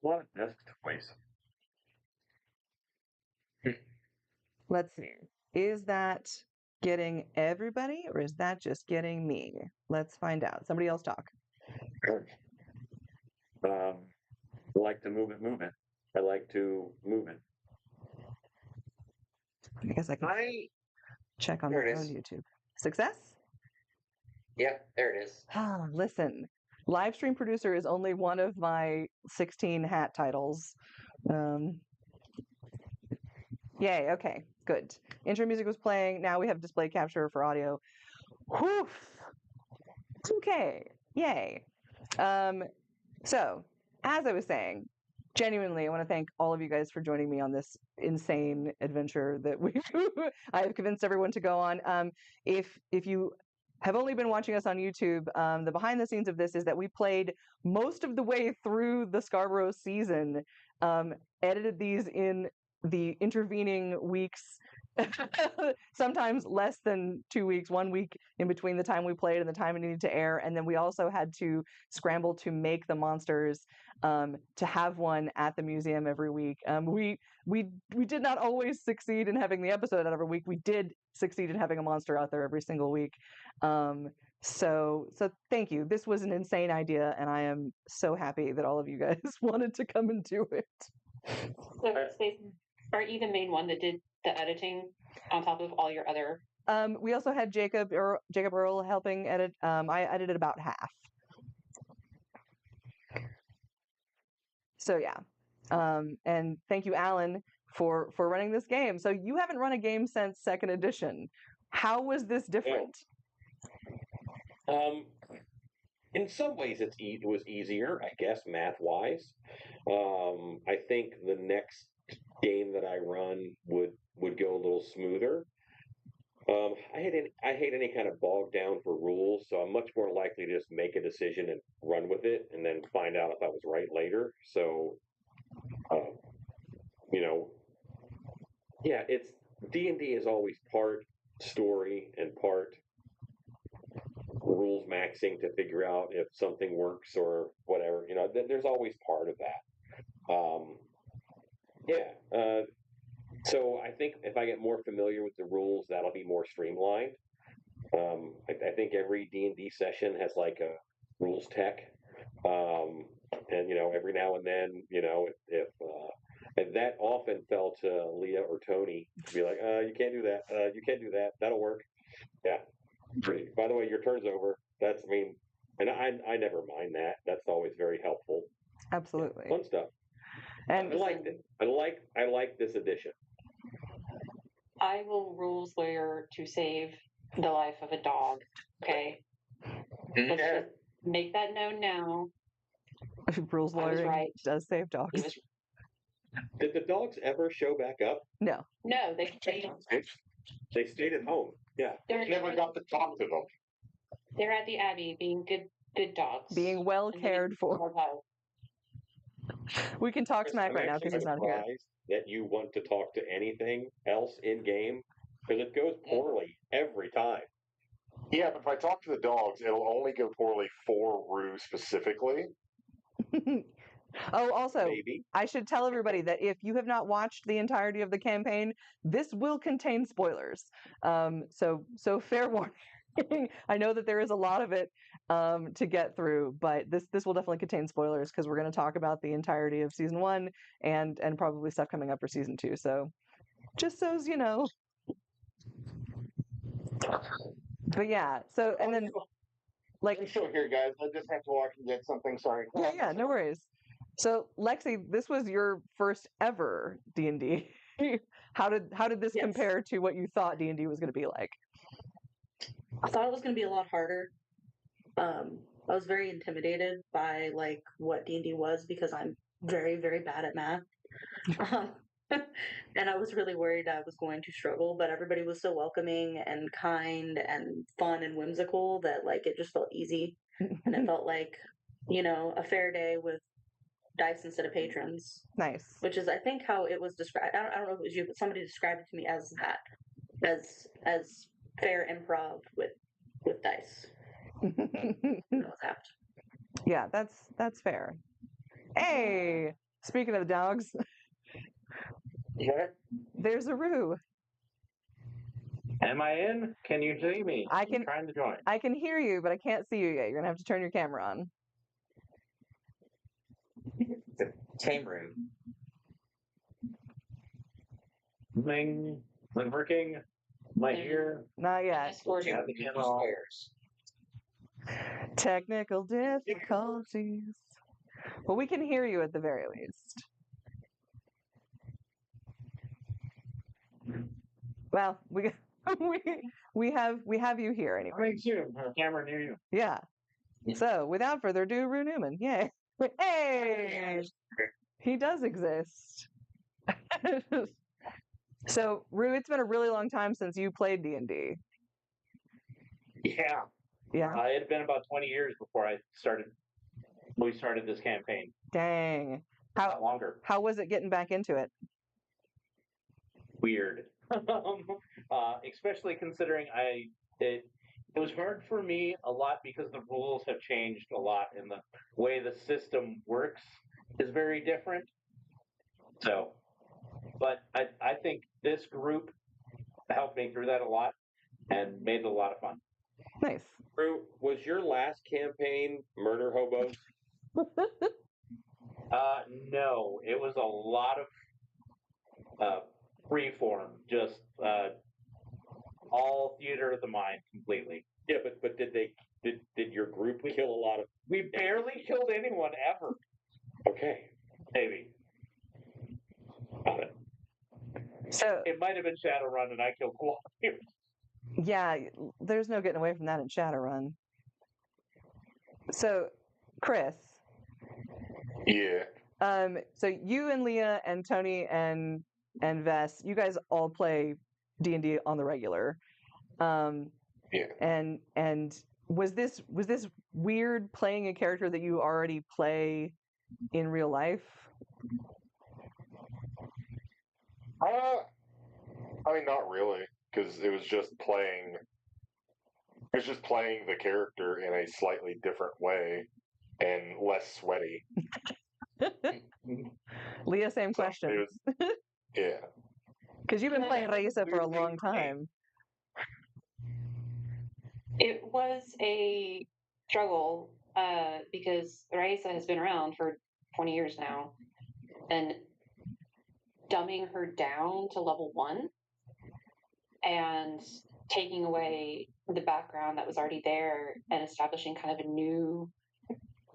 a lot of desk toys. Let's see. Is that getting everybody or is that just getting me? Let's find out. Somebody else talk. I like to move it. I like to move it. I guess I can check on There my it own is. YouTube. Success? Yeah, there it is. Listen, live stream producer is only one of my 16 hat titles. Yay, okay, good. Intro music was playing. Now we have display capture for audio. Whew. Okay, yay. So, as I was saying, genuinely, I want to thank all of you guys for joining me on this insane adventure that I have convinced everyone to go on. If you have only been watching us on YouTube, the behind the scenes of this is that we played most of the way through the Scarborough season, edited these in the intervening weeks, sometimes less than 2 weeks, 1 week in between the time we played and the time it needed to air. And then we also had to scramble to make the monsters, to have one at the museum every week. We did not always succeed in having the episode out every week. We did succeed in having a monster out there every single week. So thank you. This was an insane idea, and I am so happy that all of you guys wanted to come and do it. So, Stacey, are you the main one that did the editing on top of all your other? We also had Jacob Earl helping edit. I edited about half. So yeah, and thank you, Alan, for running this game. So you haven't run a game since second edition. How was this different? In some ways, it was easier, I guess, math-wise. I think the next game that I run would go a little smoother. I hate any kind of bog down for rules, so I'm much more likely to just make a decision and run with it, and then find out if I was right later. So, you know, yeah, it's D&D is always part story and part rules maxing to figure out if something works or whatever. There's always part of that. Yeah. So I think if I get more familiar with the rules, that'll be more streamlined. I think every D&D session has like a rules tech, and every now and then, if that often fell to Leah or Tony to be like, you can't do that, you can't do that, that'll work. Yeah. By the way, your turn's over. And I never mind that. That's always very helpful. Absolutely. Yeah, fun stuff. And I liked it. I like this edition. I will rules lawyer to save the life of a dog. Okay. Let's just make that known now. Rules lawyering right. does save dogs. Did the dogs ever show back up? No. No, they stayed. They stayed at home. Yeah. Never got to talk to them. They're at the Abbey being good dogs. Being well cared for. We can talk smack right now because he's not here. That you want to talk to anything else in game, because it goes poorly every time. Yeah, but if I talk to the dogs, it'll only go poorly for Rue specifically. Oh, also, Maybe. I should tell everybody that if you have not watched the entirety of the campaign, this will contain spoilers. So fair warning. I know that there is a lot of it to get through, but this will definitely contain spoilers because we're going to talk about the entirety of season 1 and probably stuff coming up for season 2. So just so you know. But yeah, so and then like I'm still here, guys. I just have to walk and get something. Sorry. Yeah, no worries. So Lexi, this was your first ever D&D. How did this compare to what you thought D&D was going to be like? I thought it was going to be a lot harder. I was very intimidated by like what D&D was because I'm very, very bad at math. And I was really worried I was going to struggle, but everybody was so welcoming and kind and fun and whimsical that like it just felt easy. And it felt like, a fair day with dice instead of patrons. Nice. Which is, I think, how it was described. I don't know if it was you, but somebody described it to me as that, as fair improv with dice. That was apt. Yeah, that's fair. Hey, Speaking of dogs, Yeah. there's a Roo. Am I in? Can you see me? I I'm can- trying to join. I can hear you, but I can't see you yet. You're gonna have to turn your camera on. The tame room. Ming, am I working? Am I here? Not yet. Escort Yeah, you. the camera. Squares. Technical difficulties. Well, we can hear you at the very least. Well, we we have you here anyway. Thanks you. A camera near you. Yeah. So, without further ado, Rue Newman. Yay. Hey! He does exist. So, Rue, it's been a really long time since you played D&D. Yeah. Yeah. It had been about 20 years before we started this campaign. Dang. Not longer. How was it getting back into it? Weird. Especially considering it was hard for me a lot because the rules have changed a lot and the way the system works is very different. So, but I think this group helped me through that a lot and made it a lot of fun. Nice. Rue, was your last campaign Murder Hobos? No, it was a lot of freeform, just all theater of the mind completely. Yeah, but did your group kill a lot of? We barely killed anyone ever. Okay, Maybe. got it. So, It might have been Shadowrun and I killed a lot of people. yeah, there's no getting away from that in Shadowrun. So, Chris, Yeah. so you and Leah and Tony and Vess, you guys all play D&D on the regular. Yeah. And was this weird playing a character that you already play in real life? I mean, not really, because it was just playing. It was just playing the character in a slightly different way and less sweaty. Leah, same So question. it was, yeah. Because you've been playing Raisa for a Weirdly long time. It was a struggle because Raisa has been around for 20 years now, and dumbing her down to level 1 and taking away the background that was already there and establishing kind of a new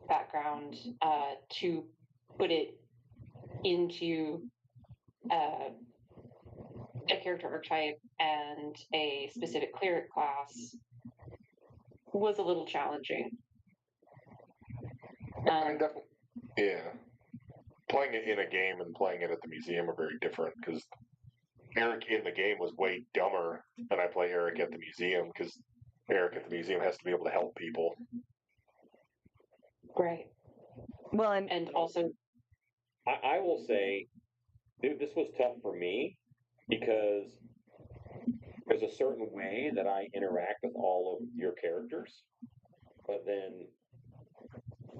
background to put it into a character archetype and a specific cleric class was a little challenging. I mean, definitely. Yeah. Playing it in a game and playing it at the museum are very different because Eric in the game was way dumber than I play Eric at the museum because Eric at the museum has to be able to help people. Right. Well, and And also, I will say, dude, this was tough for me because there's a certain way that I interact with all of your characters, but then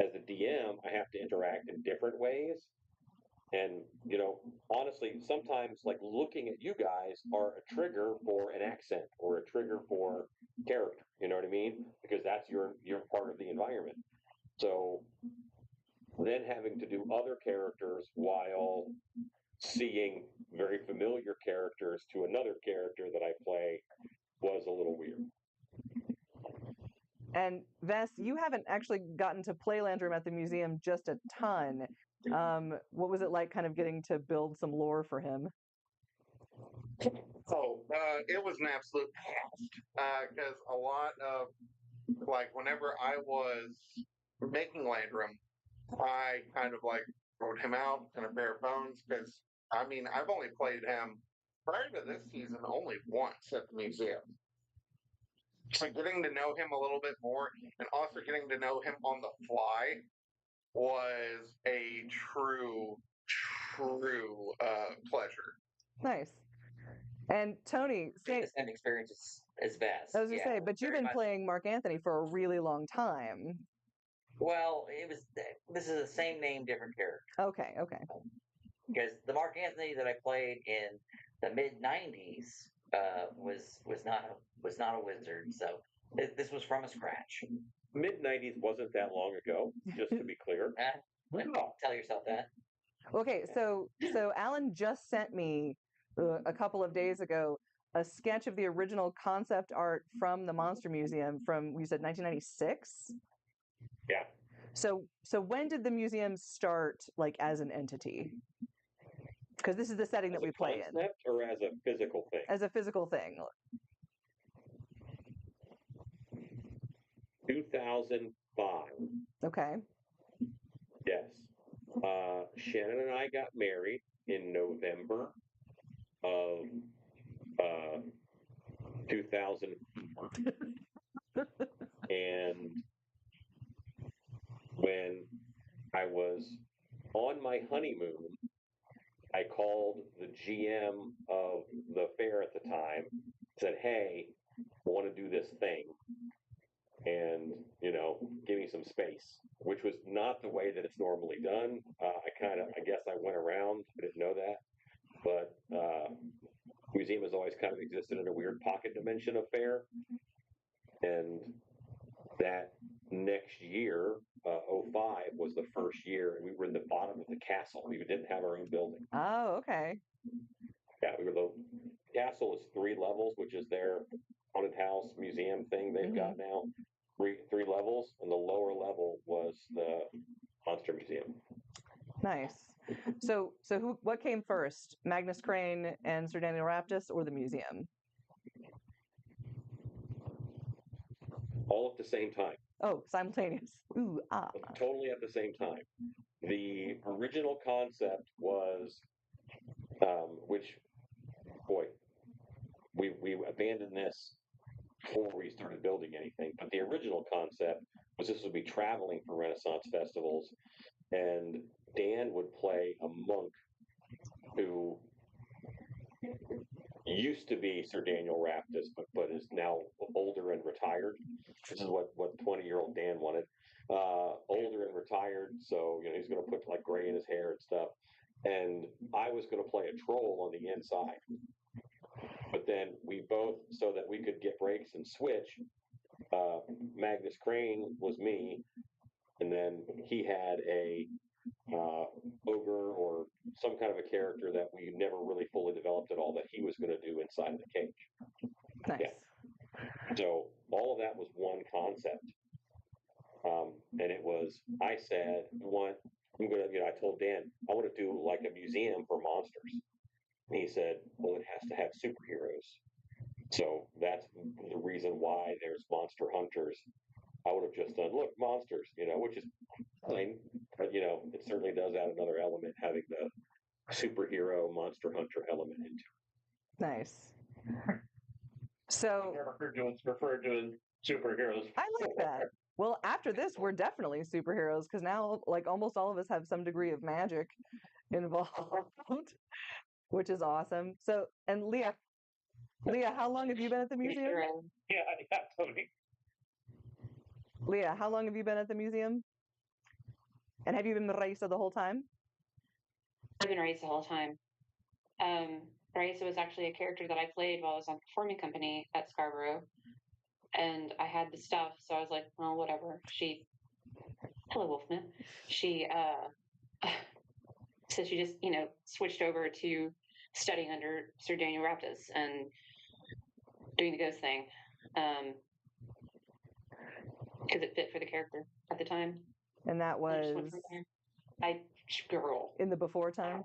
as a DM, I have to interact in different ways. And, honestly, sometimes like looking at you guys are a trigger for an accent or a trigger for character. You know what I mean? Because that's your part of the environment. So then having to do other characters while seeing very familiar characters to another character that I play was a little weird. And Vess, you haven't actually gotten to play Landrum at the museum just a ton. What was it like kind of getting to build some lore for him? Oh, it was an absolute blast because a lot of whenever I was making Landrum, I kind of wrote him out in a bare bones because I mean I've only played him prior to this season only once at the museum. So getting to know him a little bit more and also getting to know him on the fly was a true pleasure. Nice. And Tony, The same experience as Vast. I was gonna say, but you've been playing Mark Anthony for a really long time. Well, it was. This is the same name, different character. Okay, okay. Because the Mark Anthony that I played in the mid '90s was not a wizard. So this was from a scratch. Mid '90s wasn't that long ago, just to be clear. Tell yourself that. Okay, so Alan just sent me a couple of days ago a sketch of the original concept art from the Monster Museum from, you said 1996? Yeah. So when did the museum start like as an entity? Because this is the setting As that we a play in. concept or as a physical thing? As a physical thing. 2005. Okay. Yes. Shannon and I got married in November of 2004. And when I was on my honeymoon, I called the GM of the fair at the time, said, "Hey, I want to do this thing. And, give me some space," which was not the way that it's normally done. I guess I went around. I didn't know that. But museum has always kind of existed in a weird pocket dimension of fair. And that next year, '05 was the first year, and we were in the bottom of the castle. We didn't have our own building. Oh, okay. Yeah, the castle is 3 levels, which is their haunted house museum thing they've got now. Three levels, and the lower level was the Monster Museum. Nice. So what came first, Magnus Crane and Sir Daniel Raptus, or the museum? All at the same time. Oh, simultaneous. Ooh, ah. Totally at the same time. The original concept was, which, boy, we abandoned this before we started building anything. But the original concept was this would be traveling for Renaissance festivals, and Dan would play a monk who used to be Sir Daniel Raptus, but is now older and retired. This is what 20-year-old Dan wanted. Older and retired, so he's going to put like gray in his hair and stuff. And I was going to play a troll on the inside. But then we both, so that we could get breaks and switch, Magnus Crane was me, and then he had a ogre or some kind of a character that we never really fully developed at all that he was going to do inside the cage. Nice. Yeah. So all of that was one concept. And it was, I said, I told Dan, I want to do like a museum for monsters. And he said, well, it has to have superheroes. So that's the reason why there's Monster Hunters. I would have just done, look, monsters, which is fine. But, it certainly does add another element, having the superhero Monster Hunter element into it. Nice. So referred to as superheroes. I like that. Well, after this, we're definitely superheroes because now, like, almost all of us have some degree of magic involved, which is awesome. So, and Leah, how long have you been at the museum? Yeah, Tony. Leah, how long have you been at the museum? And have you been Raisa the whole time? I've been Raisa the whole time. Raisa was actually a character that I played while I was on performing company at Scarborough. And I had the stuff, so I was like, well, whatever. Hello, Wolfman. She so she just, switched over to studying under Sir Daniel Raptus and doing the ghost thing. Because it fit for the character at the time. And that was girl. In the before time?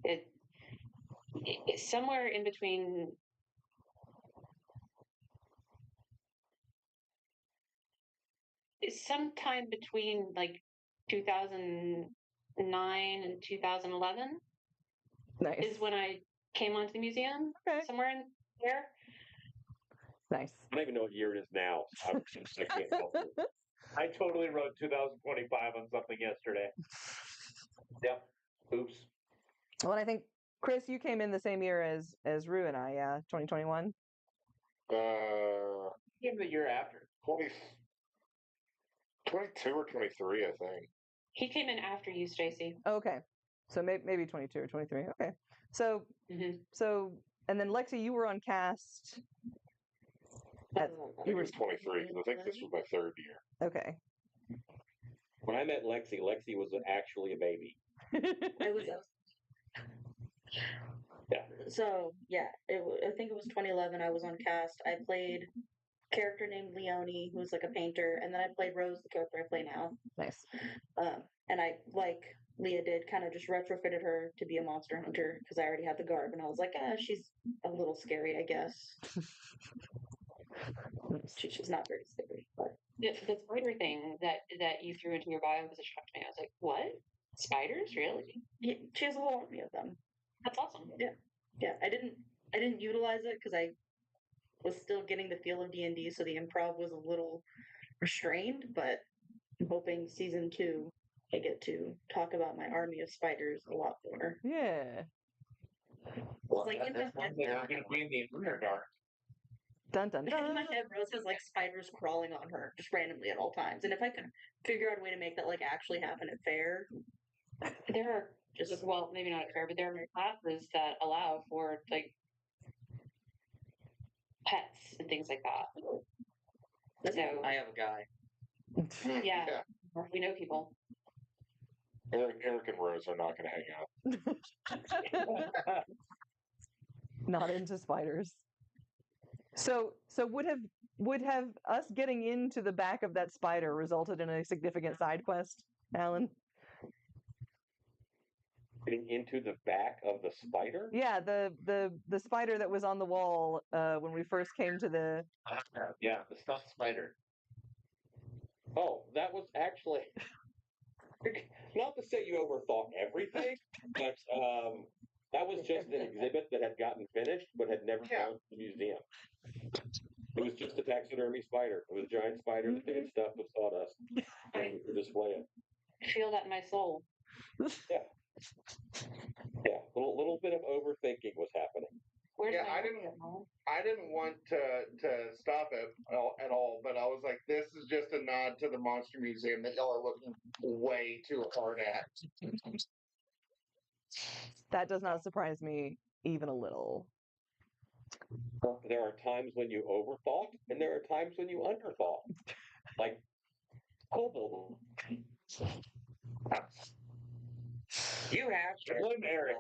It's somewhere in between. It's sometime between like 2009 and 2011. Nice. Is when I came onto the museum. Okay. Somewhere in there. Nice. I don't even know what year it is now. I can't help it. I totally wrote 2025 on something yesterday. Yep. Oops. Well, I think, Chris, you came in the same year as Rue and I, yeah, 2021. Uh, Came the year after. 20, 22 or 23, I think. He came in after you, Stacy. Okay. So maybe 22 or 23. Okay. So Mm-hmm. and then Lexi, you were on cast. I think it was 23 because I think this was my third year. Okay. When I met Lexi, Lexi was actually a baby. I was Yeah. So yeah, I think it was 2011. I was on cast. I played a character named Leonie, who's like a painter, and then I played Rose, the character I play now. Nice. And I, like Leah did, kind of just retrofitted her to be a monster hunter because I already had the garb, and I was like, she's a little scary, I guess. She's not very scary, but The spider thing that you threw into your bio was a shock to me. I was like, what? Spiders? Really? yeah, she has a whole army of them. That's awesome. Yeah, I didn't utilize it because I was still getting the feel of D&D, so the improv was a little restrained. But I'm hoping season 2, I get to talk about my army of spiders a lot more. Yeah. Well, like in my that's one head, thing They're I'm going gonna to be in the Underdark. Dun dun in dun. my head, Rose has like spiders crawling on her just randomly at all times. And if I could figure out a way to make that like actually happen at fair, There are just well, maybe not at fair, but there are classes that allow for like pets and things like that. So I have a guy. yeah, we know people. Eric and Rose are not going to hang out. Not into spiders. So would have us getting into the back of that spider resulted in a significant side quest, Alan? Getting into the back of the spider? Yeah, the spider that was on the wall when we first came to the. Yeah, the stuffed spider. Oh, that was actually not to say you overthought everything, but that was just an exhibit that had gotten finished but had never Yeah. gone to the museum. It was just a taxidermy spider. It was a giant spider that they had stuffed with sawdust to display it. I feel that in my soul. Yeah, a little bit of overthinking was happening. Where's Yeah, my I didn't want to stop it at all, but I was like, this is just a nod to the Monster Museum that y'all are looking way too hard at. That does not surprise me even a little. There are times when you overthought, and there are times when you underthought. Like Kobold. You have to Blame Eric.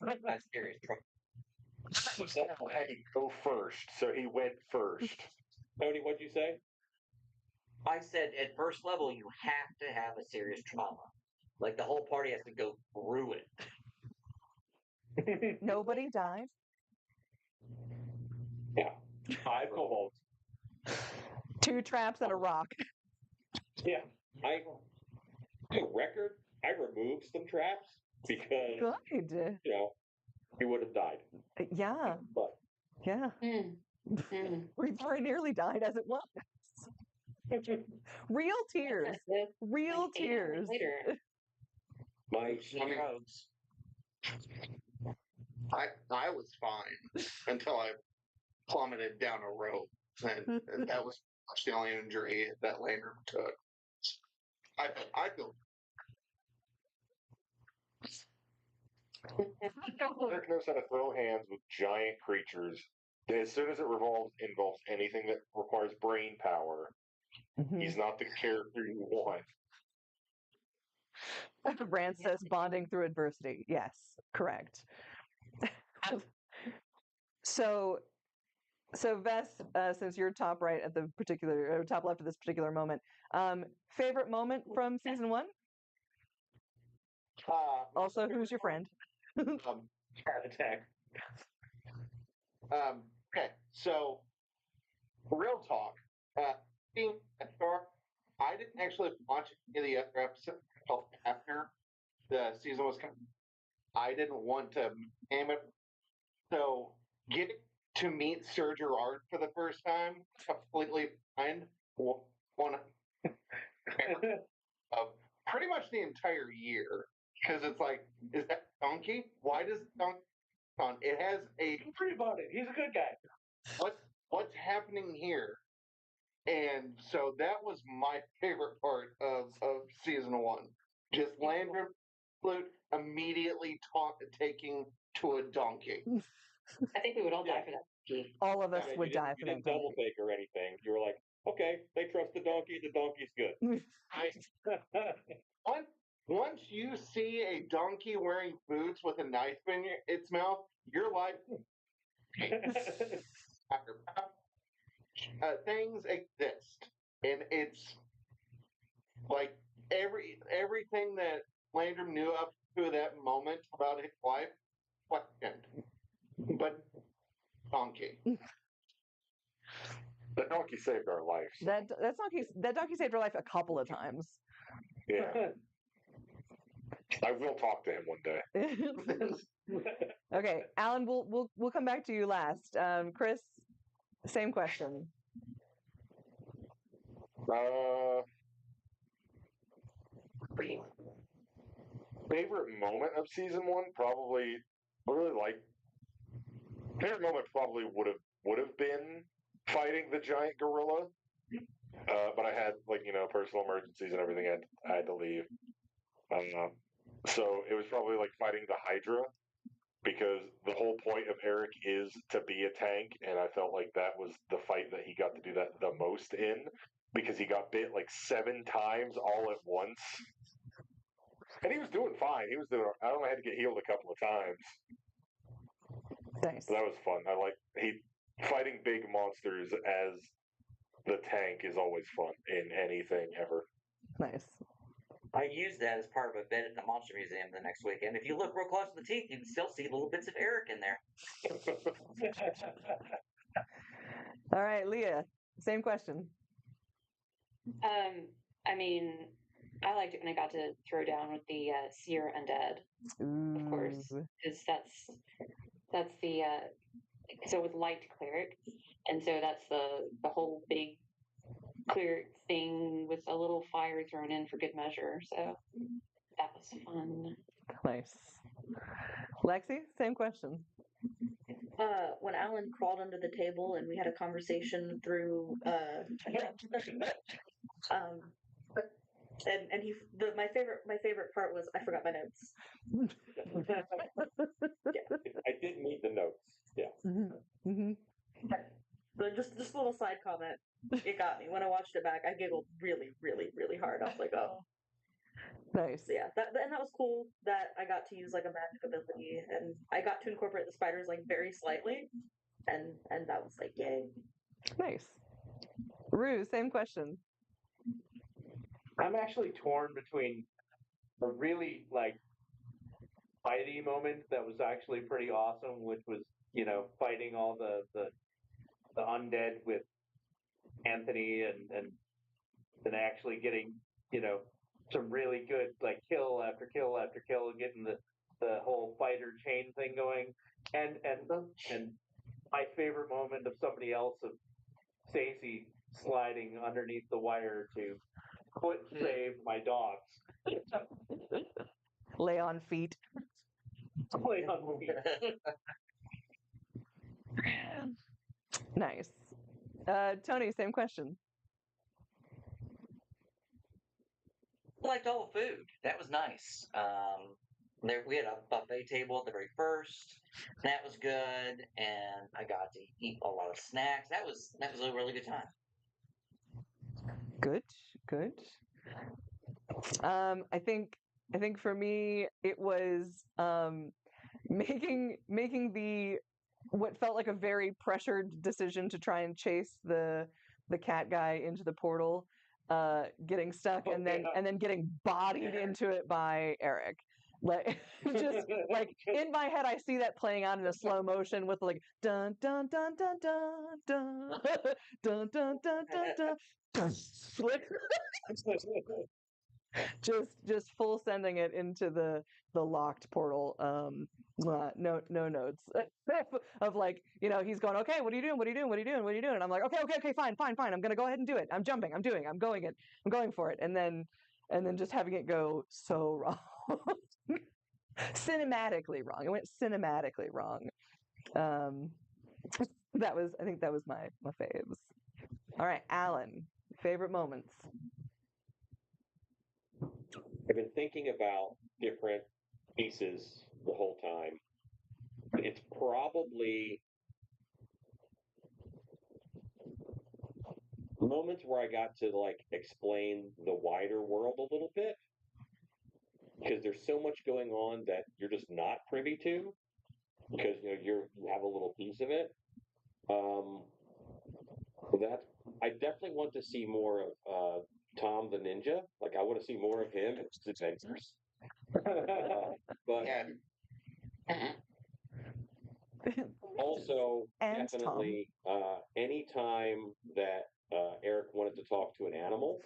have a serious trouble. Had to go first, so he went first. Tony, what'd you say? I said at first level you have to have a serious trauma. Like the whole party has to go through it. Nobody died. Yeah. 5 kobolds. 2 traps and a rock. Yeah. Record, I removed some traps because, Good. he would have died. Yeah. But Yeah. We very nearly died as it was. Real tears. Real tears. Later. my Roads. I was fine until I plummeted down a rope, and that was the only injury that Landrum took. I feel Eric knows how to throw hands with giant creatures. As soon as it involves anything that requires brain power, he's not the character you want. Rand says bonding through adversity. Yes, correct. So Vess, since you're top right at the particular, or top left at this particular moment, favorite moment from season 1? Also, who's your friend? Heart attack. okay. So, real talk. Being a star, I didn't actually watch any of the other episodes until after the season was coming. I didn't want to name it. So, getting to meet Sir Gerard for the first time, completely blind, one of pretty much the entire year. Because it's like, is that donkey? Why does donkey on? It has a Don't worry about it. He's a good guy. what's happening here? And so that was my favorite part of season one. Just Landrum Flute immediately taking to a donkey. I think we would all die Yeah. for that. Key. All of us Yeah, would die you for didn't that double donkey. take or anything. You were like, okay, they trust the donkey's good. Once you see a donkey wearing boots with a knife in its mouth, you're like, things exist, and it's like everything that Landrum knew up to that moment about his life questioned. But donkey. The donkey saved our lives. That donkey saved her life a couple of times. Yeah. I will talk to him one day. Okay, Alan, we'll come back to you last. Chris, same question. Favorite moment of season one, probably. I really like. Favorite moment probably would have been fighting the giant gorilla, but I had personal emergencies and everything. I had to leave. So it was probably like fighting the Hydra, because the whole point of Eric is to be a tank, and I felt like that was the fight that he got to do that the most in, because he got bit like 7 times all at once. And he was doing fine. I only had to get healed a couple of times. Nice. But that was fun. Fighting big monsters as the tank is always fun in anything ever. Nice. I used that as part of a bit at the Monster Museum the next weekend. If you look real close to the teeth, you can still see little bits of Eric in there. All right, Leah, same question. I mean, I liked it when I got to throw down with the Seer Undead, of course, because that's the so with light cleric, and so that's the whole big cleric thing with a little fire thrown in for good measure. So that was fun. Nice. Lexi, same question. When Alan crawled under the table and we had a conversation through and my favorite part was I forgot my notes. I didn't need the notes. Yeah. Mm-hmm. Mm-hmm. But just a little side comment. It got me when I watched it back. I giggled really, really, really hard. I was like, oh. Nice. So yeah, that was cool that I got to use like a magic ability, and I got to incorporate the spiders like very slightly, and that was like yay. Nice. Rue, same question. I'm actually torn between a really fighty moment that was actually pretty awesome, which was fighting all the undead with Anthony and actually getting some really good kill after kill after kill, getting the whole fighter chain thing going, and my favorite moment of somebody else, of Stacy sliding underneath the wire to foot save my dogs. Lay on feet. Lay on feet. Nice. Tony, same question. I liked all the food. That was nice. We had a buffet table at the very first. That was good, and I got to eat a lot of snacks. That was a really good time. Good. I think for me it was making the what felt like a very pressured decision to try and chase the cat guy into the portal, getting stuck and then getting bodied into it by Eric. Like just like in my head, I see that playing out in a slow motion with like dun dun dun dun dun dun dun dun dun dun dun. Just full sending it into the locked portal. No notes of he's going, okay, what are you doing, and I'm like, okay, fine, I'm gonna go ahead and do it. I'm jumping, I'm going for it, and then just having it go so wrong. Cinematically wrong. It went cinematically wrong. I think that was my faves. All right, Alan, favorite moments. I've been thinking about different pieces the whole time. It's probably moments where I got to like explain the wider world a little bit because there's so much going on that you're just not privy to because you have a little piece of it. That I definitely want to see more of Tom the Ninja. Like I want to see more of him and his adventures. But Yeah. also And definitely any time that Eric wanted to talk to an animal,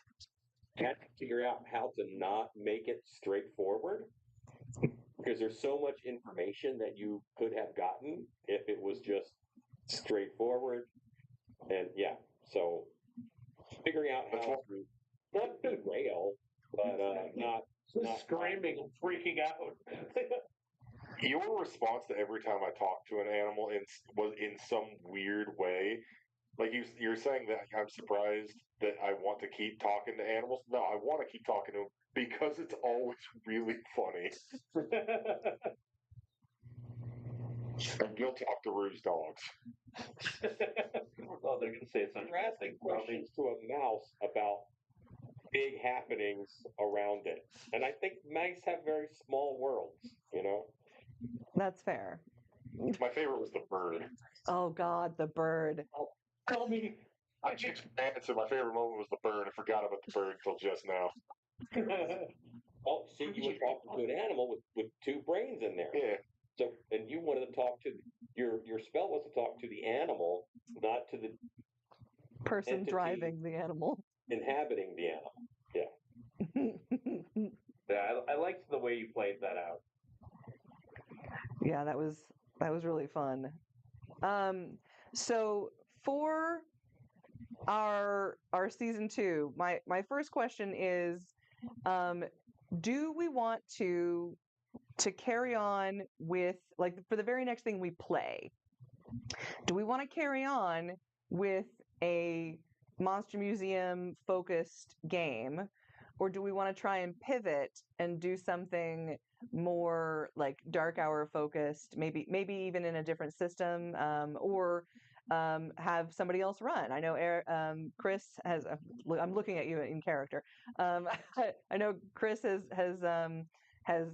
I had to figure out how to not make it straightforward because there's so much information that you could have gotten if it was just straightforward. And yeah, so figuring out how to not derail, but not Screaming and freaking out. Your response to every time I talked to an animal was in some weird way. Like you're saying that I'm surprised that I want to keep talking to animals. No, I want to keep talking to them because it's always really funny. And you'll talk to Rue's dogs. Oh, they're gonna say some you're asking questions to a mouse about big happenings around it. And I think mice have very small worlds. That's fair. My favorite was the bird. Oh God, the bird. Tell me. I changed my answer. My favorite moment was the bird. I forgot about the bird until just now. Oh, see, you were talking to an animal with two brains in there. Yeah. So, and you wanted to talk to your spell was to talk to the animal, not to the Person entity driving the animal. inhabiting the animal. Yeah. Yeah, I liked the way you played that out. Yeah, that was really fun. So for our season 2, my first question is, do we want to carry on with, like, for the very next thing we play? Do we want to carry on with a Monster Museum focused game, or do we want to try and pivot and do something more like Dark Hour focused, maybe even in a different system, or have somebody else run? I know Chris has. I'm looking at you in character. I know Chris has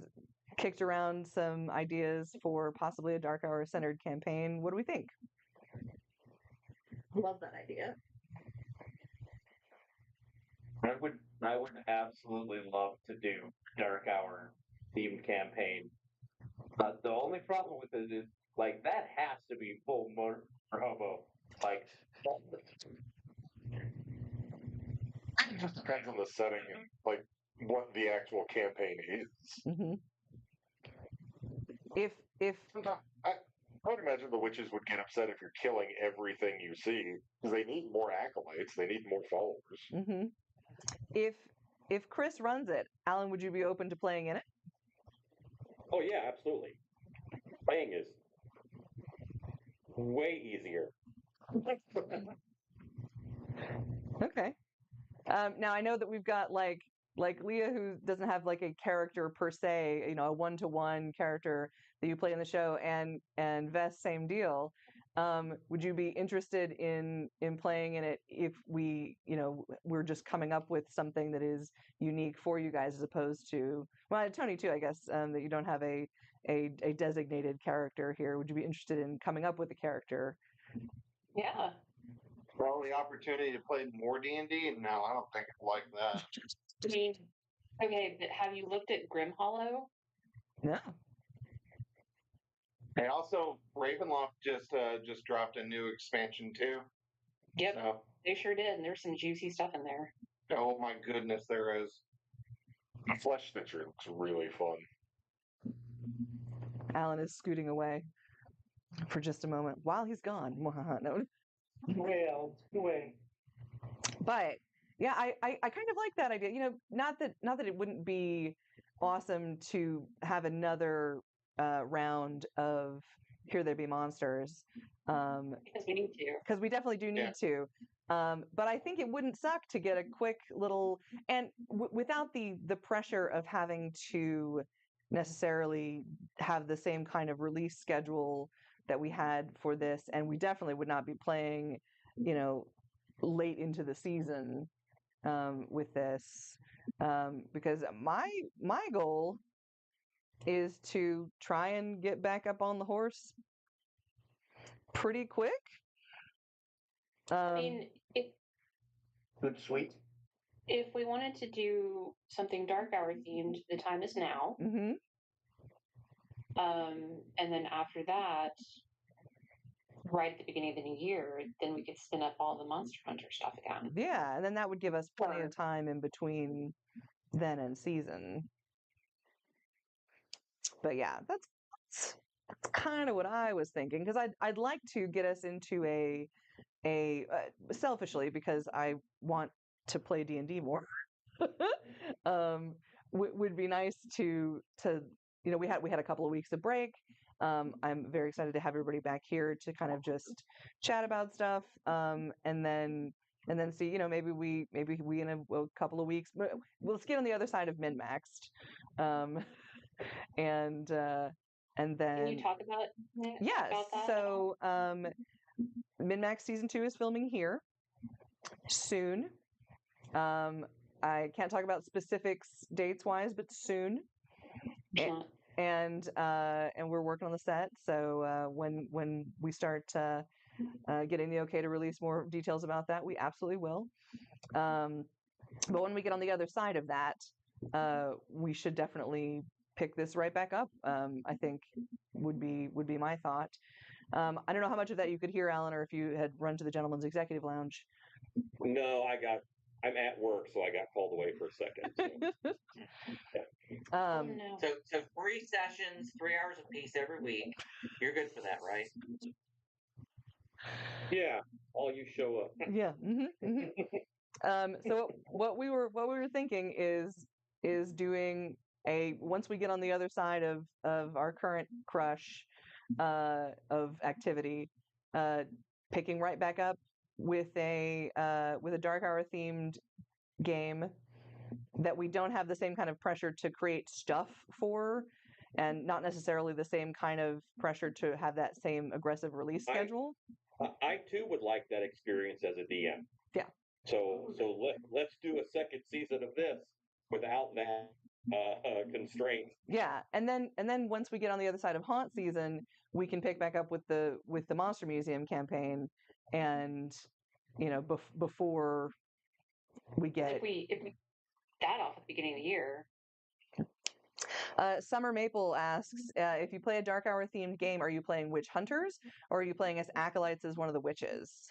kicked around some ideas for possibly a Dark Hour centered campaign. What do we think? Love that idea. I would absolutely love to do Dark Hour themed campaign. The only problem with it is like that has to be full motor hobo. Like It just depends on the setting and like what the actual campaign is. Mm-hmm. If Sometimes I would imagine the witches would get upset if you're killing everything you see because they need more acolytes, they need more followers. mm-hmm. if Chris runs it, Alan, would you be open to playing in it? Oh yeah, absolutely. Playing is way easier. Okay. Now I know that we've got like Leah, who doesn't have like a character per se, a one-to-one character that you play in the show, and Vess, same deal. Would you be interested in playing in it if we're just coming up with something that is unique for you guys, as opposed to, well, Tony too, I guess, that you don't have a designated character here. Would you be interested in coming up with a character? Yeah. Well, the opportunity to play more D&D? No, I don't think I like that. I mean, okay, but have you looked at Grim Hollow? No. And also, Ravenloft just dropped a new expansion too. Yep, So, they sure did. And there's some juicy stuff in there. oh my goodness, there is. The Flesh Stitcher looks really fun. Alan is scooting away for just a moment while he's gone. No. well, away. But yeah, I kind of like that idea. Not that it wouldn't be awesome to have another round of Here There Be Monsters, Because we need to. because we definitely do need Yeah. to. But I think it wouldn't suck to get a quick little, and without the pressure of having to necessarily have the same kind of release schedule that we had for this, and we definitely would not be playing, late into the season with this, because my goal is to try and get back up on the horse pretty quick. I mean, Good, sweet. if we wanted to do something Dark Hour themed, the time is now. Mm-hmm. And then after that, right at the beginning of the new year, then we could spin up all the Monster Hunter stuff again. Yeah, and then that would give us plenty Sure. of time in between then and season. But yeah, that's kind of what I was thinking, because I'd like to get us into a selfishly, because I want to play D&D more. Would be nice to we had a couple of weeks of break. I'm very excited to have everybody back here to kind of just chat about stuff, and then see, maybe we in a couple of weeks, let's get on the other side of min-maxed, and Can then you talk about yes. about that? So Min-Max season 2 is filming here soon. I can't talk about specifics dates wise, but soon. And we're working on the set. So when we start getting the okay to release more details about that, we absolutely will. But when we get on the other side of that, we should definitely pick this right back up. I think would be my thought. I don't know how much of that you could hear, Alan, or if you had run to the Gentleman's Executive Lounge. No, I'm at work, so I got called away for a second. So. Oh, no. So 3 sessions, 3 hours apiece every week. You're good for that, right? Yeah, all you show up. Yeah. So what we were thinking is doing once we get on the other side of our current crush of activity, picking right back up with a Dark Hour themed game that we don't have the same kind of pressure to create stuff for, and not necessarily the same kind of pressure to have that same aggressive release schedule. I too would like that experience as a DM. Yeah. So let's do a second season of this without that constraint. Yeah, and then once we get on the other side of Haunt season, we can pick back up with the Monster Museum campaign, and before we get If we that off at the beginning of the year. Summer Maple asks, if you play a Dark Hour themed game, are you playing witch hunters, or are you playing as acolytes as one of the witches?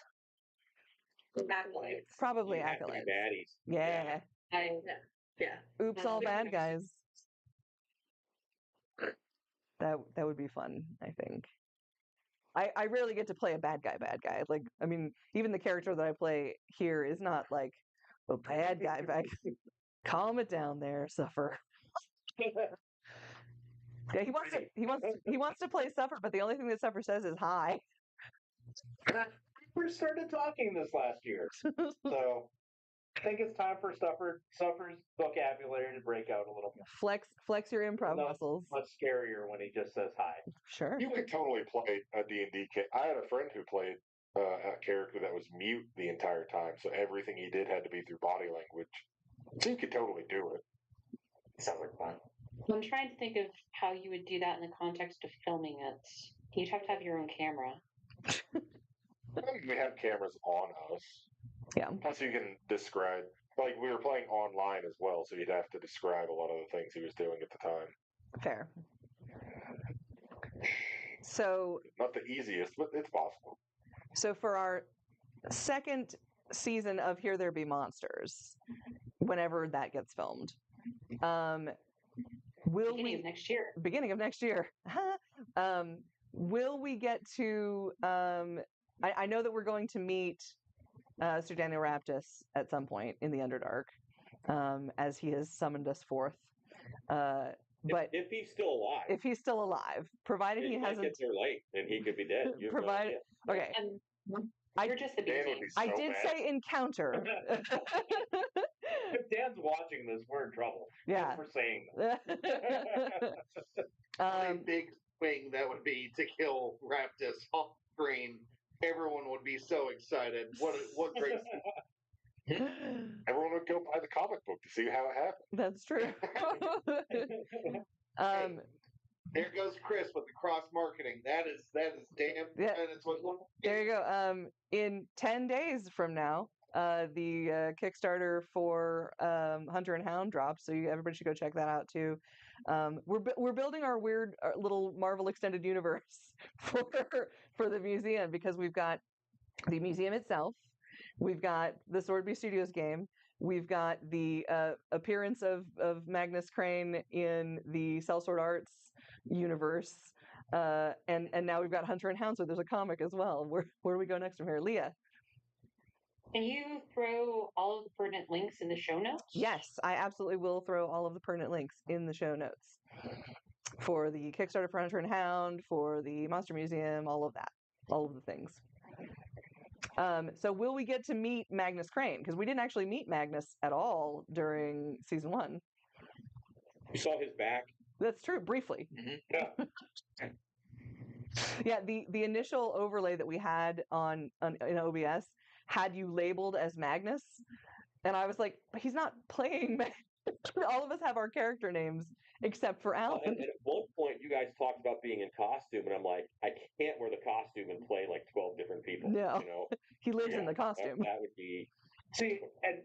Acolytes. Probably You have to be acolytes. baddies. Yeah. Yeah. Oops, all bad guys. That would be fun, I think. I rarely get to play a bad guy. Like, I mean, even the character that I play here is not like a bad guy. Calm it down there, Suffer. Yeah, he wants to play Suffer, but the only thing that Suffer says is hi. We started talking this last year, so I think it's time for Suffer's vocabulary to break out a little bit. Flex your improv muscles. Much scarier when he just says hi. Sure. You could totally play a D&D. I had a friend who played a character that was mute the entire time, so everything he did had to be through body language. So you could totally do it. Sounds like fun. I'm trying to think of how you would do that in the context of filming it. You'd have to have your own camera. We have cameras on us. Yeah. Plus, you can describe. Like, we were playing online as well, so you'd have to describe a lot of the things he was doing at the time. Fair. So. Not the easiest, but it's possible. So for our second season of Here There Be Monsters, whenever that gets filmed, Beginning of next year. Beginning of next year. Will we get to? I know that we're going to meet Sir Daniel Raptus at some point in the Underdark, as he has summoned us forth. But if he's still alive, provided he hasn't get there late, and he could be dead. okay. I- You're just the Dan would beginning. be so I did mad. say encounter. If Dan's watching this, we're in trouble. Yeah. Just for saying that. What a um, big swing that would be to kill Raptus off screen. Everyone would be so excited. What great Everyone would go buy the comic book to see how it happened. that's true. um, There goes Chris with the cross marketing. That is damn. Yeah. And it's what. there you go. In 10 days from now, the Kickstarter for Hunter and Hound drops, so everybody should go check that out too. We're building our weird little Marvel extended universe for the museum, because we've got the museum itself, we've got the Swordby Studios game, we've got the appearance of Magnus Crane in the Sellsword Arts universe, and now we've got Hunter and Hound, so there's a comic as well. Where do we go next from here, Leah? Can you throw all of the pertinent links in the show notes? Yes, I absolutely will throw all of the pertinent links in the show notes for the Kickstarter for Hunter and Hound, for the Monster Museum, all of that, all of the things. So will we get to meet Magnus Crane? Because we didn't actually meet Magnus at all during season 1. You saw his back. That's true, briefly. Yeah. Yeah, the initial overlay that we had in OBS had you labeled as Magnus, and I was like, but he's not playing Magnus. All of us have our character names except for Alan. And at one point, you guys talked about being in costume, and I'm like, I can't wear the costume and play like 12 different people. No. You know? He lives in Yeah, the costume. That would be. See, and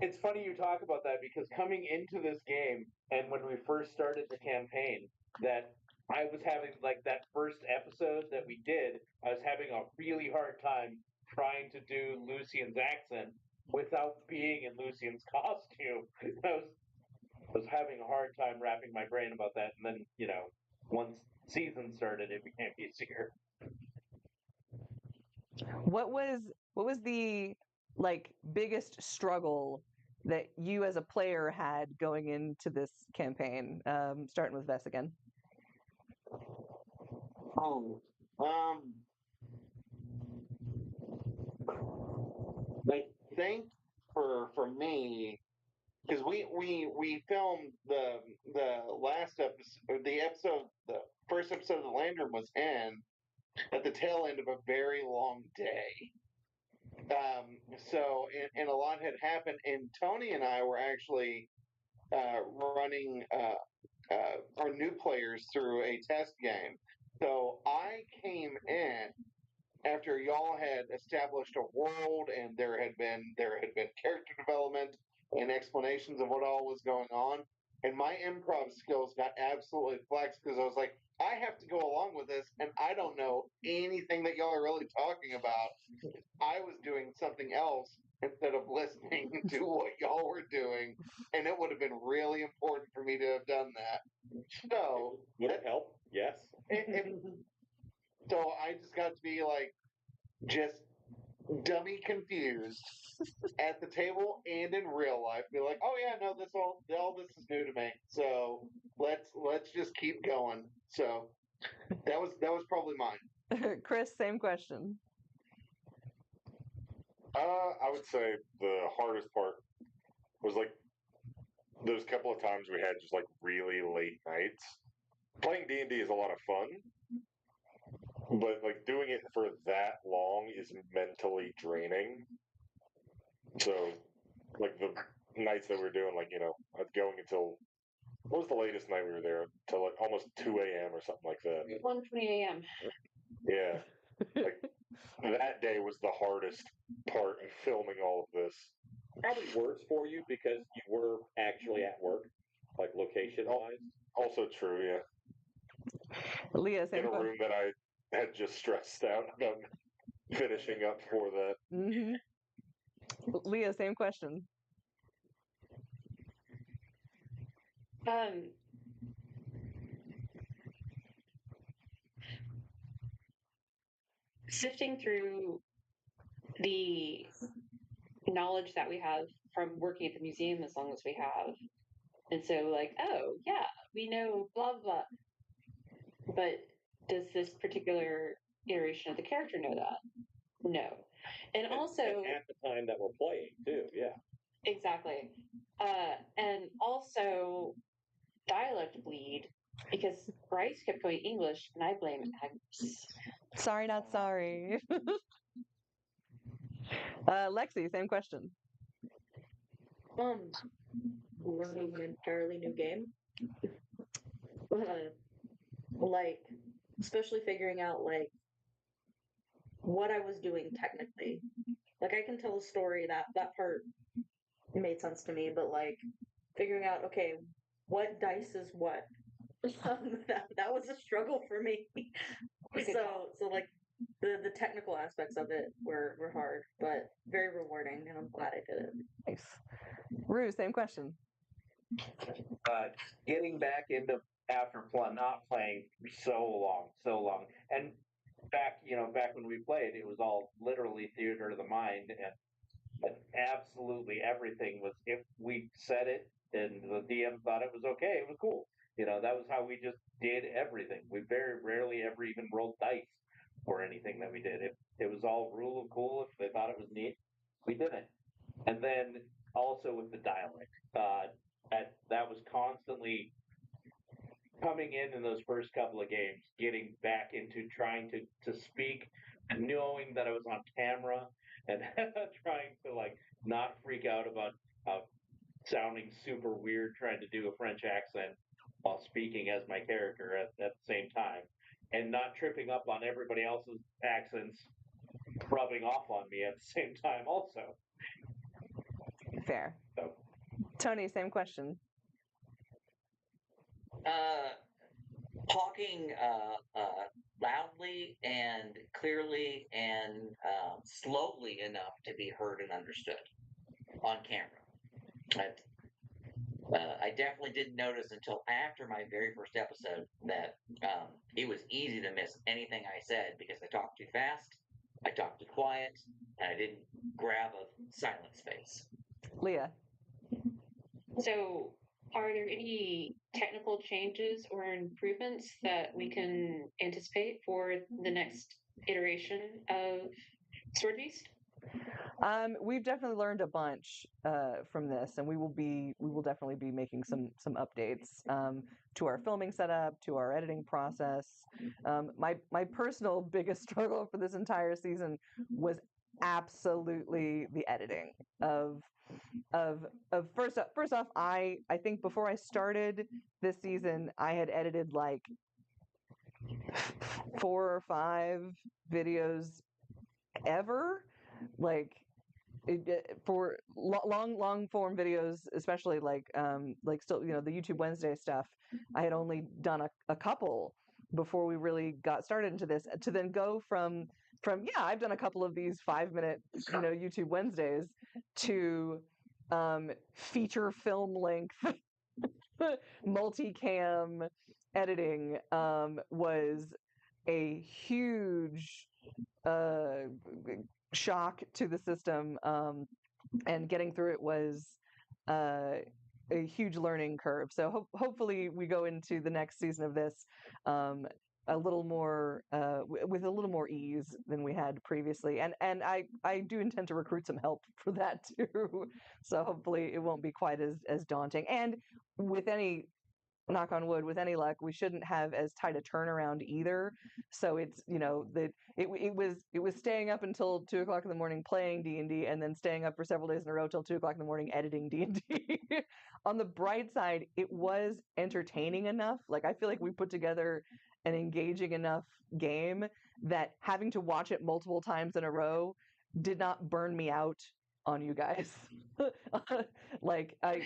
it's funny you talk about that, because coming into this game and when we first started the campaign, that I was having, like, that first episode that we did, I was having a really hard time trying to do Lucian's accent without being in Lucian's costume. I was having a hard time wrapping my brain about that, and then, you know, once season started, it became easier. What was the like biggest struggle that you as a player had going into this campaign? Starting with Vess again. Oh, I think for me, because we filmed the last episode, the first episode of the Landrum was at the tail end of a very long day. So and a lot had happened, and Tony and I were actually running our new players through a test game. So I came in after y'all had established a world, and there had been character development and explanations of what all was going on, and my improv skills got absolutely flexed, because I was like, I have to go along with this, and I don't know anything that y'all are really talking about. I was doing something else instead of listening to what y'all were doing, and it would have been really important for me to have done that. So Would it help? Yes. so I just got to be like, just dummy confused at the table and in real life. Be like, oh yeah, no, all this is new to me. So let's just keep going. So that was probably mine. Chris, same question. I would say the hardest part was like those couple of times we had just like really late nights. Playing D&D is a lot of fun, but like doing it for that long is mentally draining. So, like the nights that we were doing, like, you know, going until, what was the latest night we were there? Till like almost 2 a.m. or something like that. 1:20 a.m. Yeah. Like that day was the hardest part of filming all of this. Probably worse for you because you were actually at work, like location wise. Also true, yeah. Leah, same In a question. room that I had just stressed out about finishing up for that. Mm-hmm. Leah, same question. Sifting through the knowledge that we have from working at the museum as long as we have, and so like, oh yeah, we know blah blah, but does this particular iteration of the character know that? No. And also, at the time that we're playing too. Yeah. exactly. And also dialect bleed because Bryce kept going English, and I blame Agnes. Sorry, not sorry. Lexi, same question. Learning an entirely new game. Like, especially figuring out like what I was doing technically. Like, I can tell a story that part made sense to me, but like figuring out, okay, what dice is what. That was a struggle for me. So like the technical aspects of it were hard, but very rewarding, and I'm glad I did it. Nice. Rue, same question. Getting back into after not playing for so long, and back when we played, it was all literally theater of the mind, and absolutely everything was if we said it and the DM thought it was okay, it was cool. That was how we just did everything. We very rarely ever even rolled dice or anything that we did. It was all rule of cool. If they thought it was neat, we did it. And then also with the dialect, that was constantly coming in those first couple of games, getting back into trying to speak, and knowing that I was on camera, and trying to like not freak out about sounding super weird trying to do a French accent while speaking as my character at the same time, and not tripping up on everybody else's accents rubbing off on me at the same time also. Fair. So Tony, same question. Talking loudly and clearly and slowly enough to be heard and understood on camera. I definitely didn't notice until after my very first episode that it was easy to miss anything I said because I talked too fast, I talked too quiet, and I didn't grab a silent space. Leah. So, are there any technical changes or improvements that we can anticipate for the next iteration of Sword Beast? We've definitely learned a bunch from this, and we will definitely be making some updates to our filming setup, to our editing process. My personal biggest struggle for this entire season was absolutely the editing of first off, I think before I started this season, I had edited like 4 or 5 videos ever, like for long form videos, especially like still the YouTube Wednesday stuff. I had only done a couple before we really got started into this. To then go from I've done a couple of these 5-minute YouTube Wednesdays to feature film length multicam editing was a huge shock to the system, and getting through it was a huge learning curve. So hopefully we go into the next season of this a little more with a little more ease than we had previously, and I do intend to recruit some help for that too. So hopefully it won't be quite as daunting. And with any, knock on wood, with any luck, we shouldn't have as tight a turnaround either. So it's that it was staying up until 2 o'clock in the morning playing D&D, and then staying up for several days in a row till 2 o'clock in the morning editing D&D. On the bright side, it was entertaining enough. Like, I feel like we put together an engaging enough game that having to watch it multiple times in a row did not burn me out on you guys. Like I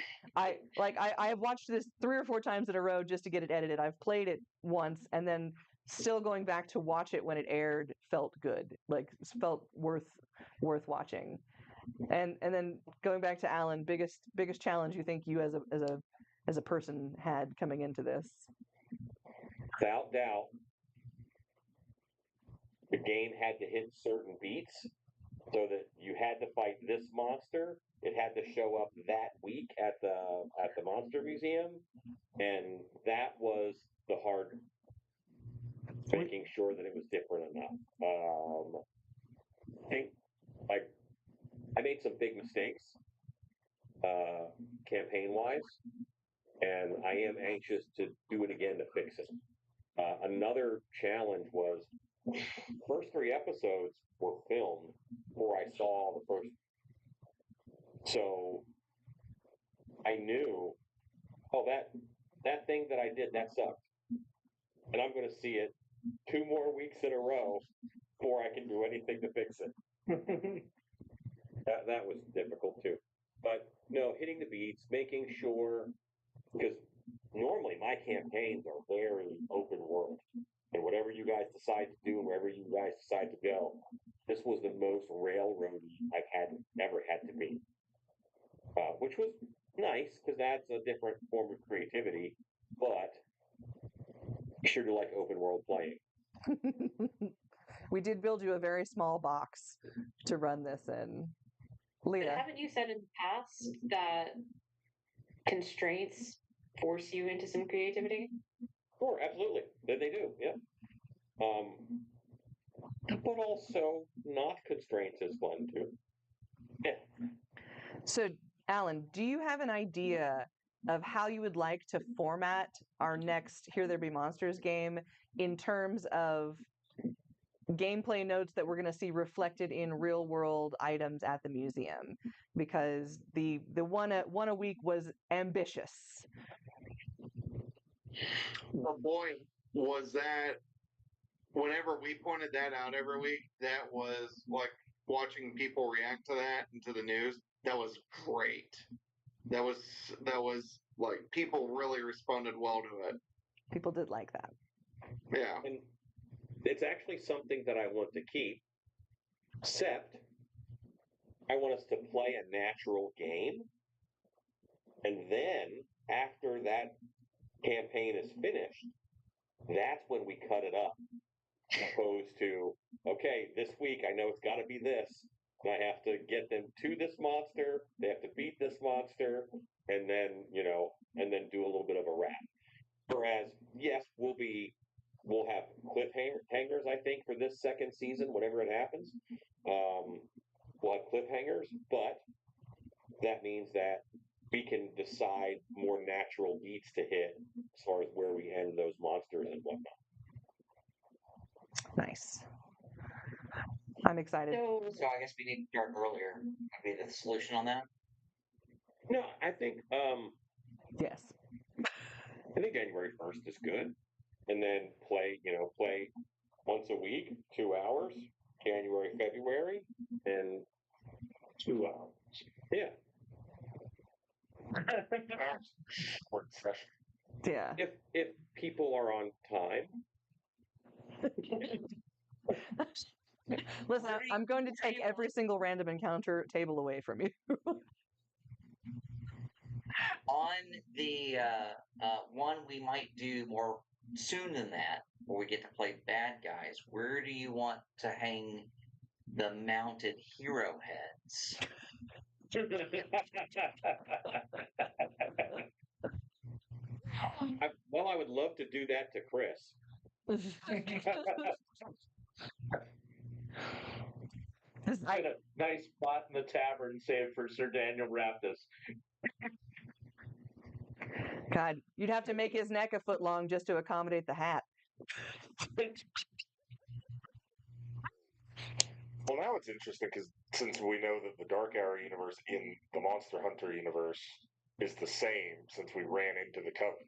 have watched this 3 or 4 times in a row just to get it edited. I've played it once, and then still going back to watch it when it aired felt good. Like, felt worth watching. And then going back to Alan, biggest challenge you think you as a person had coming into this? Without doubt, the game had to hit certain beats so that you had to fight this monster. It had to show up that week at the Monster Museum, and that was the hard, making sure that it was different enough. mistakes, campaign-wise, and I am anxious to do it again to fix it. Another challenge was first 3 episodes were filmed before I saw the first, so I knew, oh, that thing that I did that sucked, and I'm going to see it 2 more weeks in a row before I can do anything to fix it. That was difficult too. But no, hitting the beats, making sure, because normally my campaigns are very open world, and whatever you guys decide to do and wherever you guys decide to go, this was the most railroady I've ever had to be, which was nice because that's a different form of creativity, but be sure to like open world playing. We did build you a very small box to run this in. But Leah. haven't you said in the past that constraints force you into some creativity? Sure, absolutely. They do, yeah. But also not constraints is fun too. Yeah. So, Alan, do you have an idea of how you would like to format our next Here There Be Monsters game in terms of gameplay notes that we're going to see reflected in real world items at the museum? Because the one a week was ambitious. But boy, was that whenever we pointed that out every week, that was like watching people react to that and to the news. That was great. That was like people really responded well to it. People did like that. Yeah. And it's actually something that I want to keep, except I want us to play a natural game. And then after that campaign is finished, that's when we cut it up. Opposed to, okay, this week I know it's got to be this, and I have to get them to this monster. They have to beat this monster, and then and then do a little bit of a wrap. Whereas, yes, we'll have cliffhangers. I think for this second season, whenever it happens, we'll have cliffhangers, but that means that we can decide more natural beats to hit as far as where we end those monsters and whatnot. Nice. I'm excited. So I guess we need to start earlier. Would be the solution on that. No, I think Yes. January 1st is good, and then play once a week, 2 hours, January, February, and 2 hours. yeah. Short session. Yeah. If people are on time. Listen, I'm going to take every single random encounter table away from you. On the one we might do more soon than that, where we get to play bad guys, where do you want to hang the mounted hero heads? I would love to do that to Chris. I had a nice spot in the tavern saved for Sir Daniel Raptus. God, you'd have to make his neck a foot long just to accommodate the hat. Well, now it's interesting because since we know that the Dark Hour universe in the Monster Hunter universe is the same since we ran into the Coven.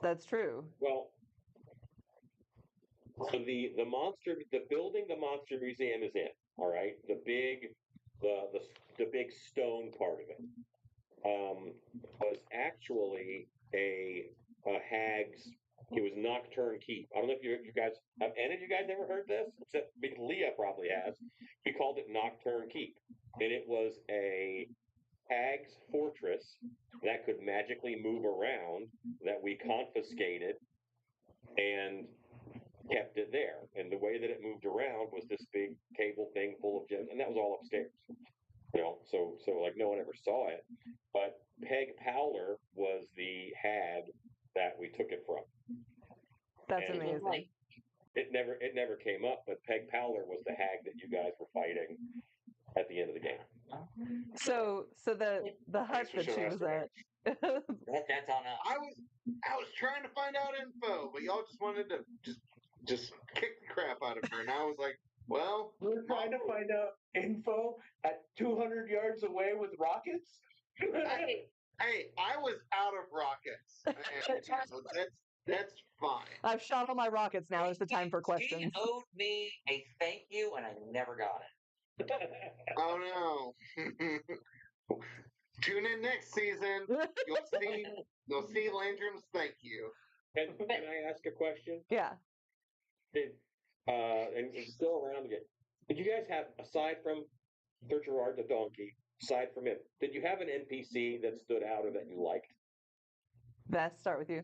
That's true. Well, so the building the Monster Museum is in, all right, the big stone part of it, was actually a hag's. It was Nocturne Keep. I don't know if you guys have any of you guys ever heard this, except Leah probably has. We called it Nocturne Keep, and it was a hag's fortress that could magically move around that we confiscated and kept it there. And the way that it moved around was this big cable thing full of gems, and that was all upstairs. So like no one ever saw it. But Peg Powler was the hag that we took it from. That's And amazing. It never came up, but Peg Powler was the hag that you guys were fighting at the end of the game. So the hut Thanks for that she showing us was the at. That's on us. I was trying to find out info, but y'all just wanted to just kick the crap out of her, and I was like, well, We're trying to find out info at 200 yards away with rockets. hey, I was out of rockets. And, that's fine. I've shot all my rockets. Now is the time for She questions. owed me a thank you, and I never got it. Oh no. Tune in next season. You'll see Landrum's thank you. Can I ask a question? Yeah. Did and it's still around again? Did you guys have, aside from Sir Gerard the donkey, aside from him, did you have an NPC that stood out or that you liked? Beth, start with you.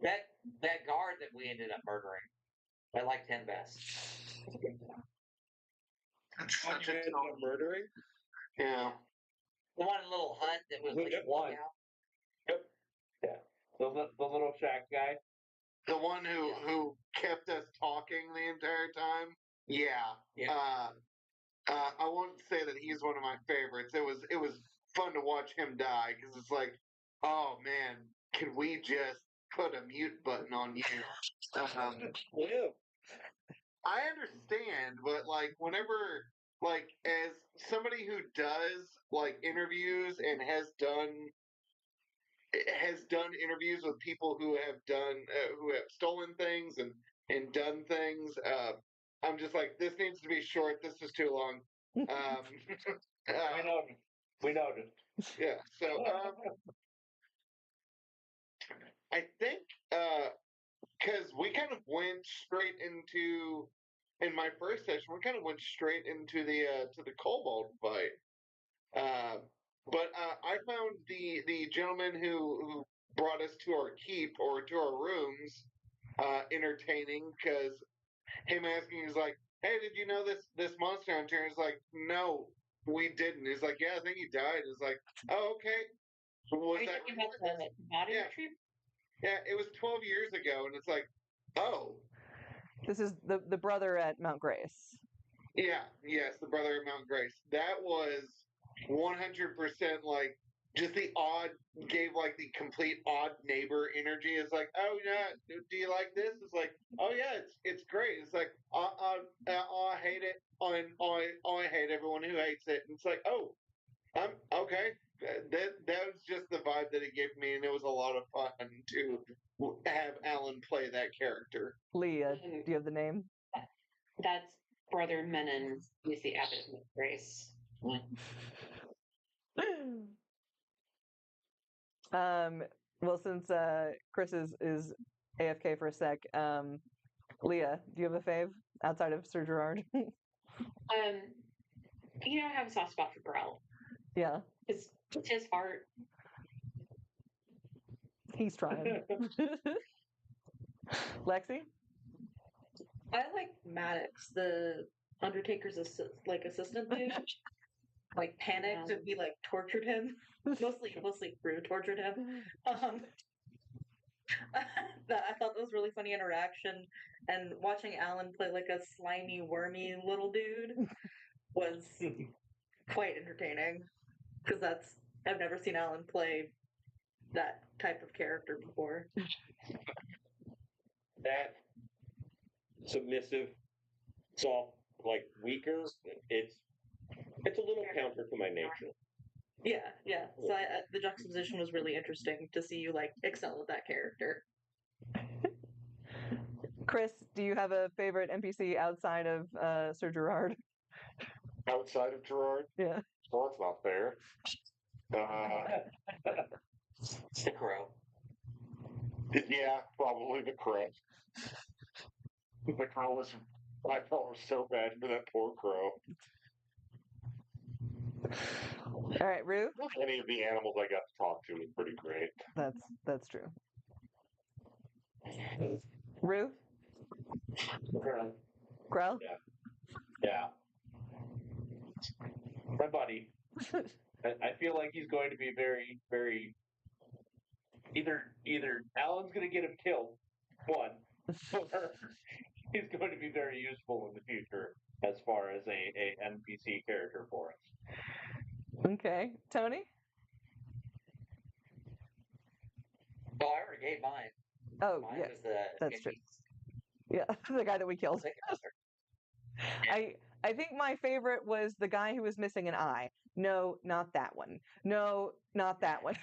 That guard that we ended up murdering, I liked him best. That's How such you a ended up murdering? yeah. The one little hut that was like Yep. walk out. Yep. The little shack guy. The one who kept us talking the entire time. Yeah. Yeah. I won't say that he's one of my favorites. It was fun to watch him die because it's like, oh man, can we just put a mute button on you? Live. I understand, but like whenever like as somebody who does like interviews and has done interviews with people who have stolen things and done things, I'm just like, this needs to be short. This is too long. We noticed. Yeah. So I think because we kind of went straight into in my first session, we kind of went straight into the to the kobold fight. But I found the gentleman who brought us to our keep or to our rooms entertaining because him asking is like, "Hey, did you know this monster hunter?" Is like, "No, we didn't." He's like, "Yeah, I think he died." It's like, "Oh, okay." Are Was you that talking about the body Yeah. retrieval? Yeah, it was 12 years ago, and it's like, oh, This is the brother at Mount Grace. yeah, yes, the brother of Mount Grace. That was 100% like just the odd, gave like the complete odd neighbor energy. It's like, oh yeah, do you like this? It's like, oh yeah, it's great. It's like, I hate it. I hate everyone who hates it. And it's like, oh, I'm okay. That was just the vibe that it gave me, and it was a lot of fun to have Alan play that character. Leah, do you have the name? That's Brother Menon. He's the abbot of Grace. Well, since Chris is AFK for a sec, Leah, do you have a fave outside of Sir Gerard? You know, I have a soft spot for Grell. Yeah, It's his heart. he's trying. Lexi? I like Maddox, the Undertaker's assistant dude. Like panicked and we like tortured him. Mostly Brew tortured him. I thought that was really funny interaction, and watching Alan play like a slimy, wormy little dude was quite entertaining because I've never seen Alan play that type of character before. That submissive, soft, like weaker. It's a little counter to my nature. Yeah. So the juxtaposition was really interesting to see you like excel at that character. Chris, do you have a favorite NPC outside of Sir Gerard? Outside of Gerard? Yeah. Well, that's not fair. The crow. Yeah, probably the crow. The crow was, I felt so bad for that poor crow. All right, Rue? Any of the animals I got to talk to was pretty great. That's true. Rue? Grell? Yeah. My buddy. I feel like he's going to be very, very. Either Alan's going to get him killed, one, or he's going to be very useful in the future as far as a NPC character for us. Okay, Tony. Oh, I already gave mine. Oh, Mine yeah, was the that's true. Mickey. Yeah, the guy that we killed. Second answer. I think my favorite was the guy who was missing an eye. No, not that one. No, not that one.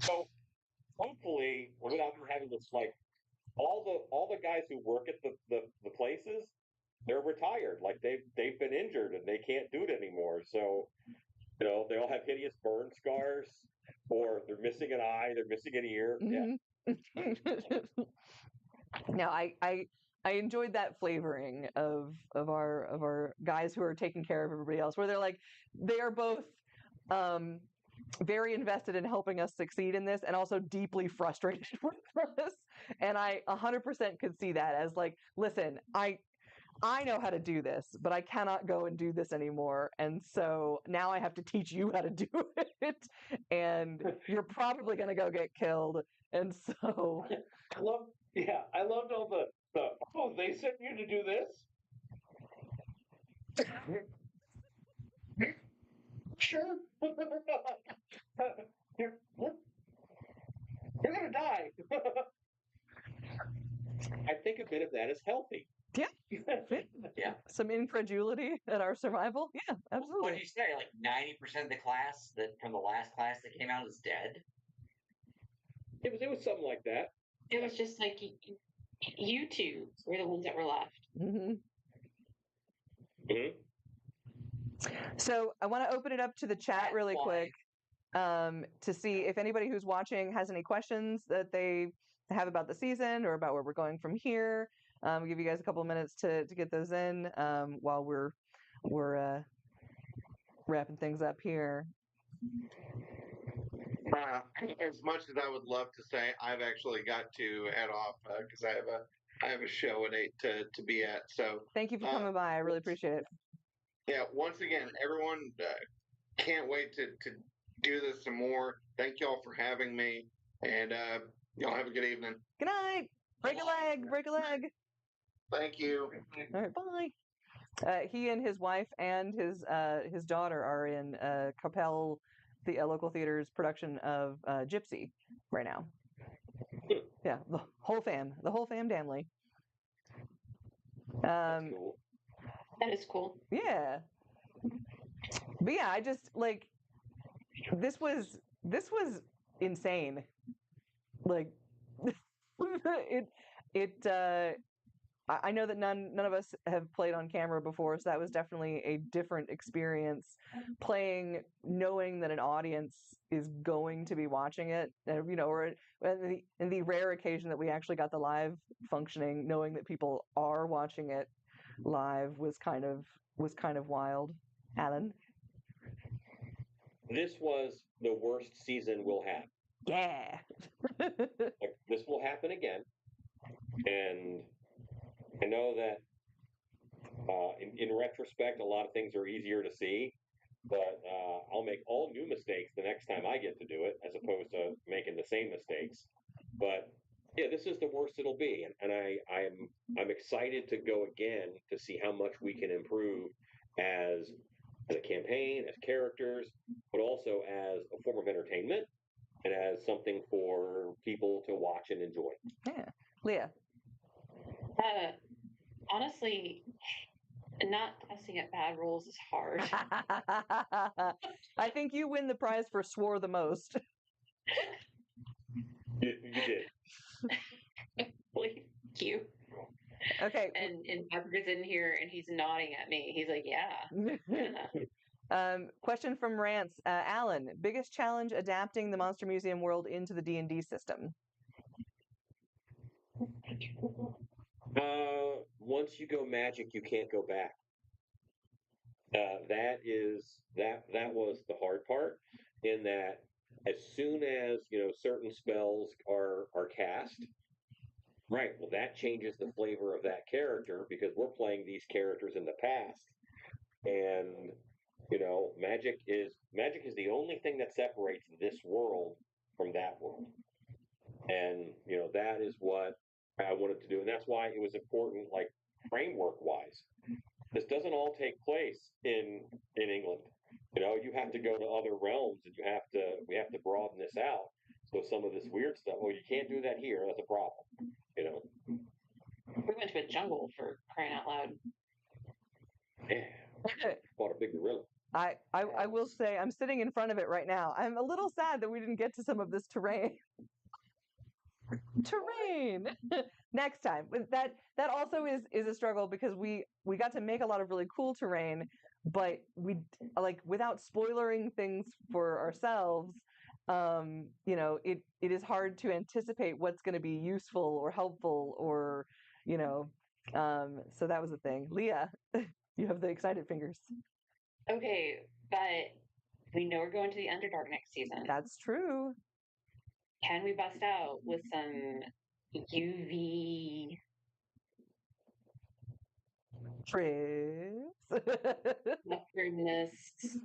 So hopefully, without me having this, like all the guys who work at the places, they're retired. Like they've been injured and they can't do it anymore. So they all have hideous burn scars, or they're missing an eye, they're missing an ear. Yeah. Mhm. Now, I enjoyed that flavoring of our guys who are taking care of everybody else, where they're like they are both um very invested in helping us succeed in this and also deeply frustrated with us. And I 100% could see that as like, listen, I know how to do this, but I cannot go and do this anymore. And so now I have to teach you how to do it. And you're probably going to go get killed. And so I loved all the oh, they sent you to do this? Sure. you're, you're gonna die. I think a bit of that is healthy. yeah, Yeah. some incredulity at our survival. Yeah, What absolutely. did you say? Like 90% of the class that from the last class that came out is dead? It was something like that. It was just like you two were the ones that were left. Hmm. Mhm. So I want to open it up to the chat That's really why. quick to see if anybody who's watching has any questions that they have about the season or about where we're going from here. Give you guys a couple of minutes to get those in while we're wrapping things up here. As much as I would love to say, I've actually got to head off because I have a show at 8 to be at. So Thank you for coming by. I really appreciate it. yeah, once again, everyone can't wait to do this some more. Thank y'all for having me, and y'all have a good evening. Good night. Break a leg. Break a leg. Thank you. All right. Bye. He and his wife and his daughter are in Capel, the local theater's production of Gypsy right now. Yeah, the whole family. That's cool. That is cool. Yeah. But yeah, I just like this was insane. Like I know that none of us have played on camera before, so that was definitely a different experience playing knowing that an audience is going to be watching it, or in the rare occasion that we actually got the live functioning, knowing that people are watching it live was kind of wild. Alan? This was the worst season we'll have. Yeah. Like this will happen again, and I know that in retrospect, a lot of things are easier to see, but I'll make all new mistakes the next time I get to do it, as opposed to making the same mistakes. But yeah, this is the worst it'll be, and I'm excited to go again to see how much we can improve as a campaign, as characters, but also as a form of entertainment and as something for people to watch and enjoy. Yeah. Leah? Honestly, not cussing at bad rules is hard. I think you win the prize for swore the most. You did. Thank you. Okay. And Patrick is in here and he's nodding at me. He's like, yeah. Question from Rance. Alan, biggest challenge adapting the Monster Museum world into the D&D system? Once you go magic, you can't go back. That was the hard part, in that as soon as certain spells are cast, right? Well, that changes the flavor of that character because we're playing these characters in the past, and magic is the only thing that separates this world from that world, and that is what I wanted to do, and that's why it was important, like framework wise, this doesn't all take place in England. You know, you have to go to other realms, and we have to broaden this out. So some of this weird stuff, well, you can't do that here. That's a problem. You know, We went to a jungle for crying out loud. yeah, bought a big gorilla. I will say I'm sitting in front of it right now. I'm a little sad that we didn't get to some of this terrain. Terrain next time. But that also is a struggle because we got to make a lot of really cool terrain, but we like without spoilering things for ourselves. You know, it is hard to anticipate what's going to be useful or helpful or you know. So that was the thing. Leah, you have the excited fingers. Okay, but we know we're going to the Underdark next season. That's true. Can we bust out with some UV? Trips. Upgrade mists?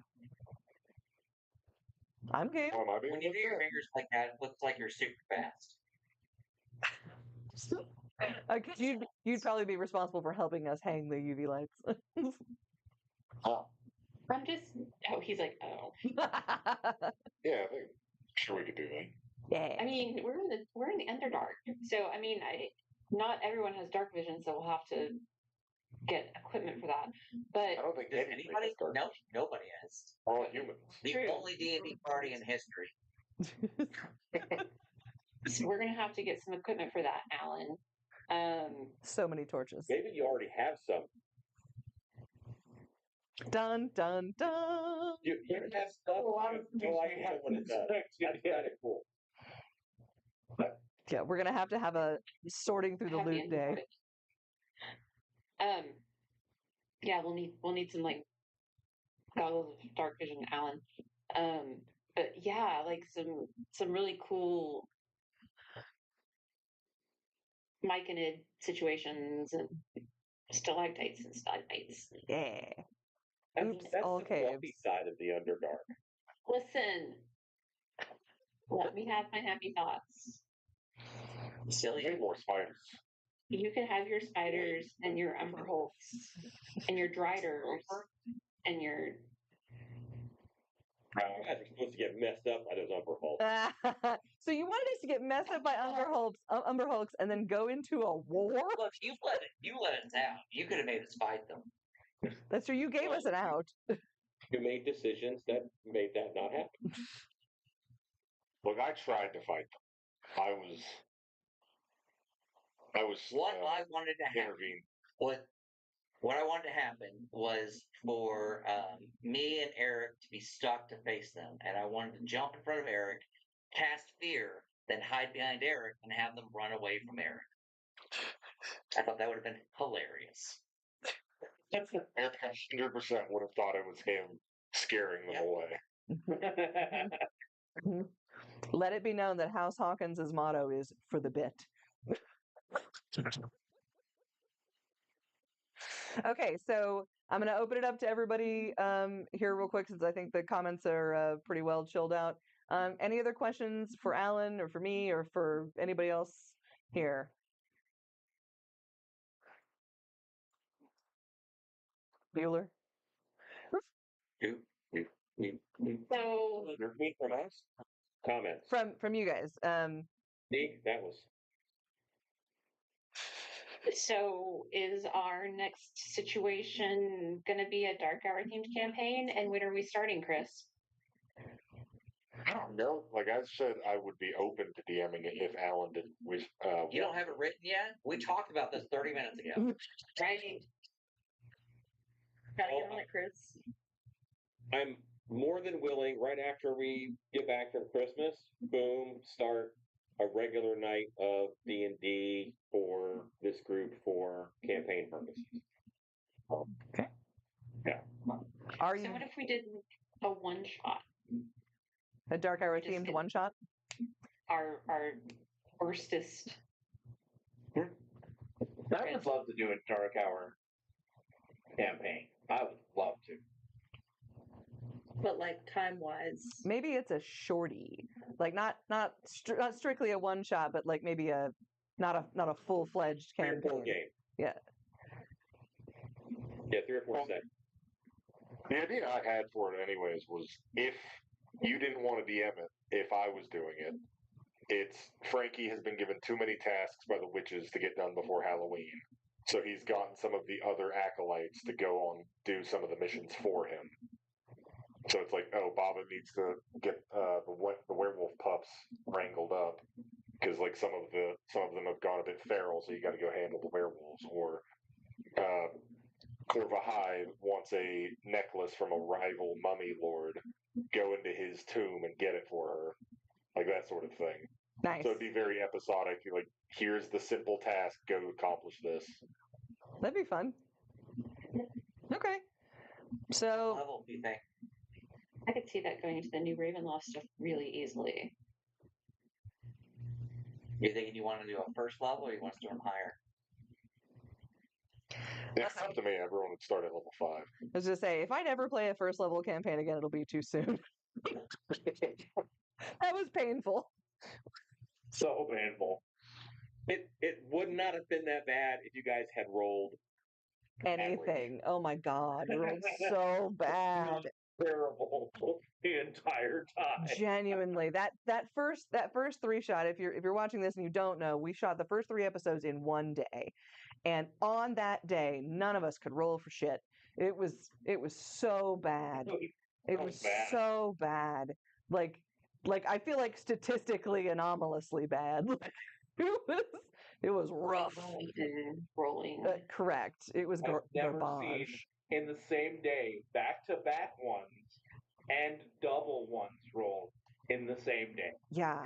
I'm game. Am I being When you do your looked at? fingers like that, it looks like you're super fast. Because you'd probably be responsible for helping us hang the UV lights. Oh, I'm just. Oh, he's like, oh. yeah, I think sure we could do that. Yeah. I mean, we're in the Underdark, so I mean, not everyone has dark vision, so we'll have to get equipment for that. I But don't think Does anybody anybody? has dark No, vision. nobody has. We're all humans. The True. only D&D party in history. so we're gonna have to get some equipment for that, Alan. So many torches. Maybe you already have some. Dun dun dun. You have stuff. A lot of No idea what it does. That's kind of cool. Yeah, we're gonna have to have a sorting through the have the loot day. Underdark. Yeah, we'll need some like goggles of dark vision, Alan. But yeah, like some really cool myconid situations and stalactites and stalagmites. Yeah. That's, Oops, that's all the fluffy caves. side of the Underdark. Listen, let me have my happy thoughts. Silly. Way more spiders. You can have your spiders and your umberholts and your driders and your You guys are supposed to get messed up by those Umberholts. So you wanted us to get messed up by Umberhulks and then go into a war? Look, you let it down. You could have made us fight them. That's true. You gave us an out. You made decisions that made that not happen. Look, I tried to fight them. I was What I wanted to happen, intervene. what I wanted to happen was for me and Eric to be stuck to face them, and I wanted to jump in front of Eric, cast fear, then hide behind Eric and have them run away from Eric. I thought that would have been hilarious. Eric 100% would have thought it was him scaring them away. Mhm. Let it be known that House Hawkins' motto is for the bit. Okay, so I'm going to open it up to everybody here real quick since I think the comments are pretty well chilled out. Any other questions for Alan or for me or for anybody else here? Bueller? so You're me from us? Comments. From you guys. Me? That was. So is our next situation going to be a Dark Hour themed campaign? And when are we starting, Chris? I don't know. Like I said, I would be open to DMing it if Alan didn't. You don't have it written yet? We talked about this 30 minutes ago. Right. Gotta get on it, Chris. I'm more than willing, right after we get back from Christmas, boom, start a regular night of D&D for this group for campaign purposes. Okay. Yeah. Are So you what if we did a one shot? a Dark Hour Just themed get- one shot? Our worstest. I would love to do a Dark Hour campaign. I would love to. But like time wise, Maybe it's a shorty, like not strictly a one shot, but like maybe not a full fledged Fair campaign. game. Yeah. Yeah, 3 or 4 Well, seconds. The idea I had for it, anyways, was if you didn't want to DM it, if I was doing it, it's Frankie has been given too many tasks by the witches to get done before Halloween. So he's gotten some of the other acolytes to go on do some of the missions for him. So it's like, oh, Baba needs to get the werewolf pups wrangled up because like some of them have gone a bit feral, so you got to go handle the werewolves. Or Corvahai wants a necklace from a rival mummy lord. Go into his tomb and get it for her, like that sort of thing. Nice. So it'd be very episodic. Like, here's the simple task. Go accomplish this. That'd be fun. Okay. So Level, do you think? I could see that going into the new Ravenloft stuff really easily. You thinking you want to do a first level, or you want to do them higher? It's up to me. Everyone would start at level 5. I was just say, if I never play a first level campaign again, it'll be too soon. That was painful. So painful. It would not have been that bad if you guys had rolled Anything. Oh my god, it rolled so bad. Terrible the entire time. Genuinely, that first 3 shot. If you're watching this and you don't know, we shot the first 3 episodes in one day, and on that day, none of us could roll for shit. It was so bad. It was bad. so bad. Like I feel like statistically anomalously bad. It was rough. Rolling. Correct. It was I've never garbage. seen in the same day back-to-back ones and double ones rolled in the same day. Yeah.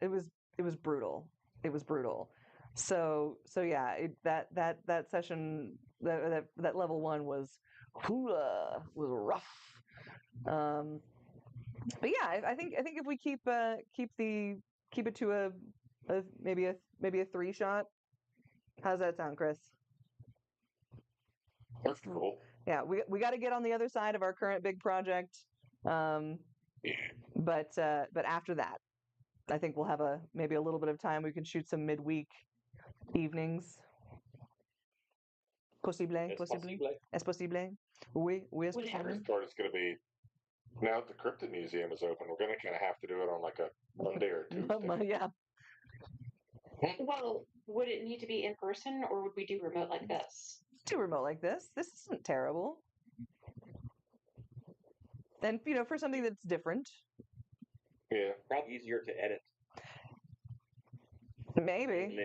It was brutal. It was brutal. So yeah, that session, that level 1 was rough. But yeah, I think if we keep it to a maybe a 3 shot. How's that sound, Chris? That's cool. Yeah, we got to get on the other side of our current big project. But after that, I think we'll have maybe a little bit of time. We can shoot some midweek evenings. Possible. Es posible. Oui, es The posible. hardest part is going to be now that the Cryptid Museum is open. We're going to kind of have to do it on like a Monday or Tuesday. Yeah. Well, would it need to be in person, or would we do remote like this? Do remote like this. This isn't terrible. And for something that's different. Yeah. probably easier to edit. Maybe.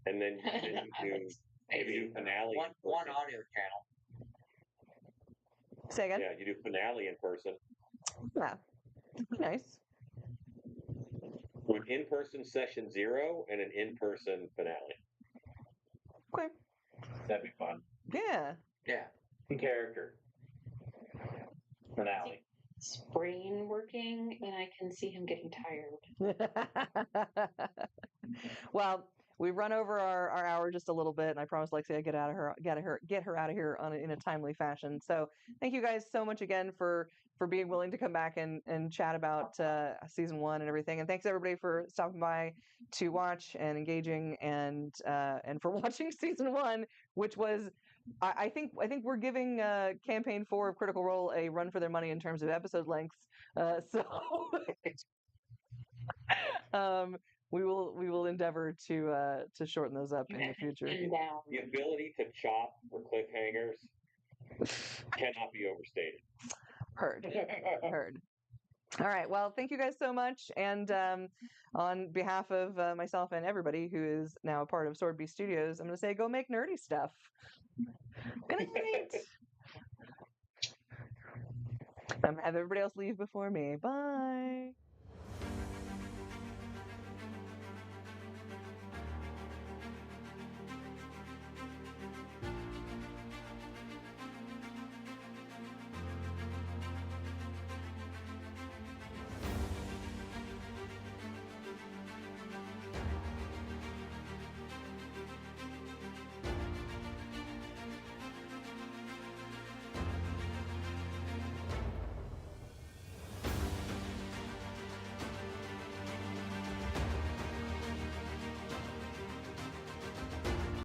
And then you do finale. in One person. audio channel. Say again? Yeah, you do finale in person. Yeah. Nice. With in-person session 0 and an in-person finale. Okay. That'd be fun. Yeah. Yeah. In character. Finale. His brain working, and I can see him getting tired. Well, we run over our hour just a little bit, and I promised Lexi I'd get her out of here in a timely fashion. So thank you guys so much again for being willing to come back and chat about season 1 and everything. And thanks everybody for stopping by to watch and engaging and for watching season 1, which was I think we're giving campaign 4 of Critical Role a run for their money in terms of episode lengths. So we will endeavor to shorten those up in the future. The ability to chop for cliffhangers cannot be overstated. Heard. All right. Well, thank you guys so much. And on behalf of myself and everybody who is now a part of Sword Beast Studios, I'm going to say go make nerdy stuff. Good night. Have everybody else leave before me. Bye.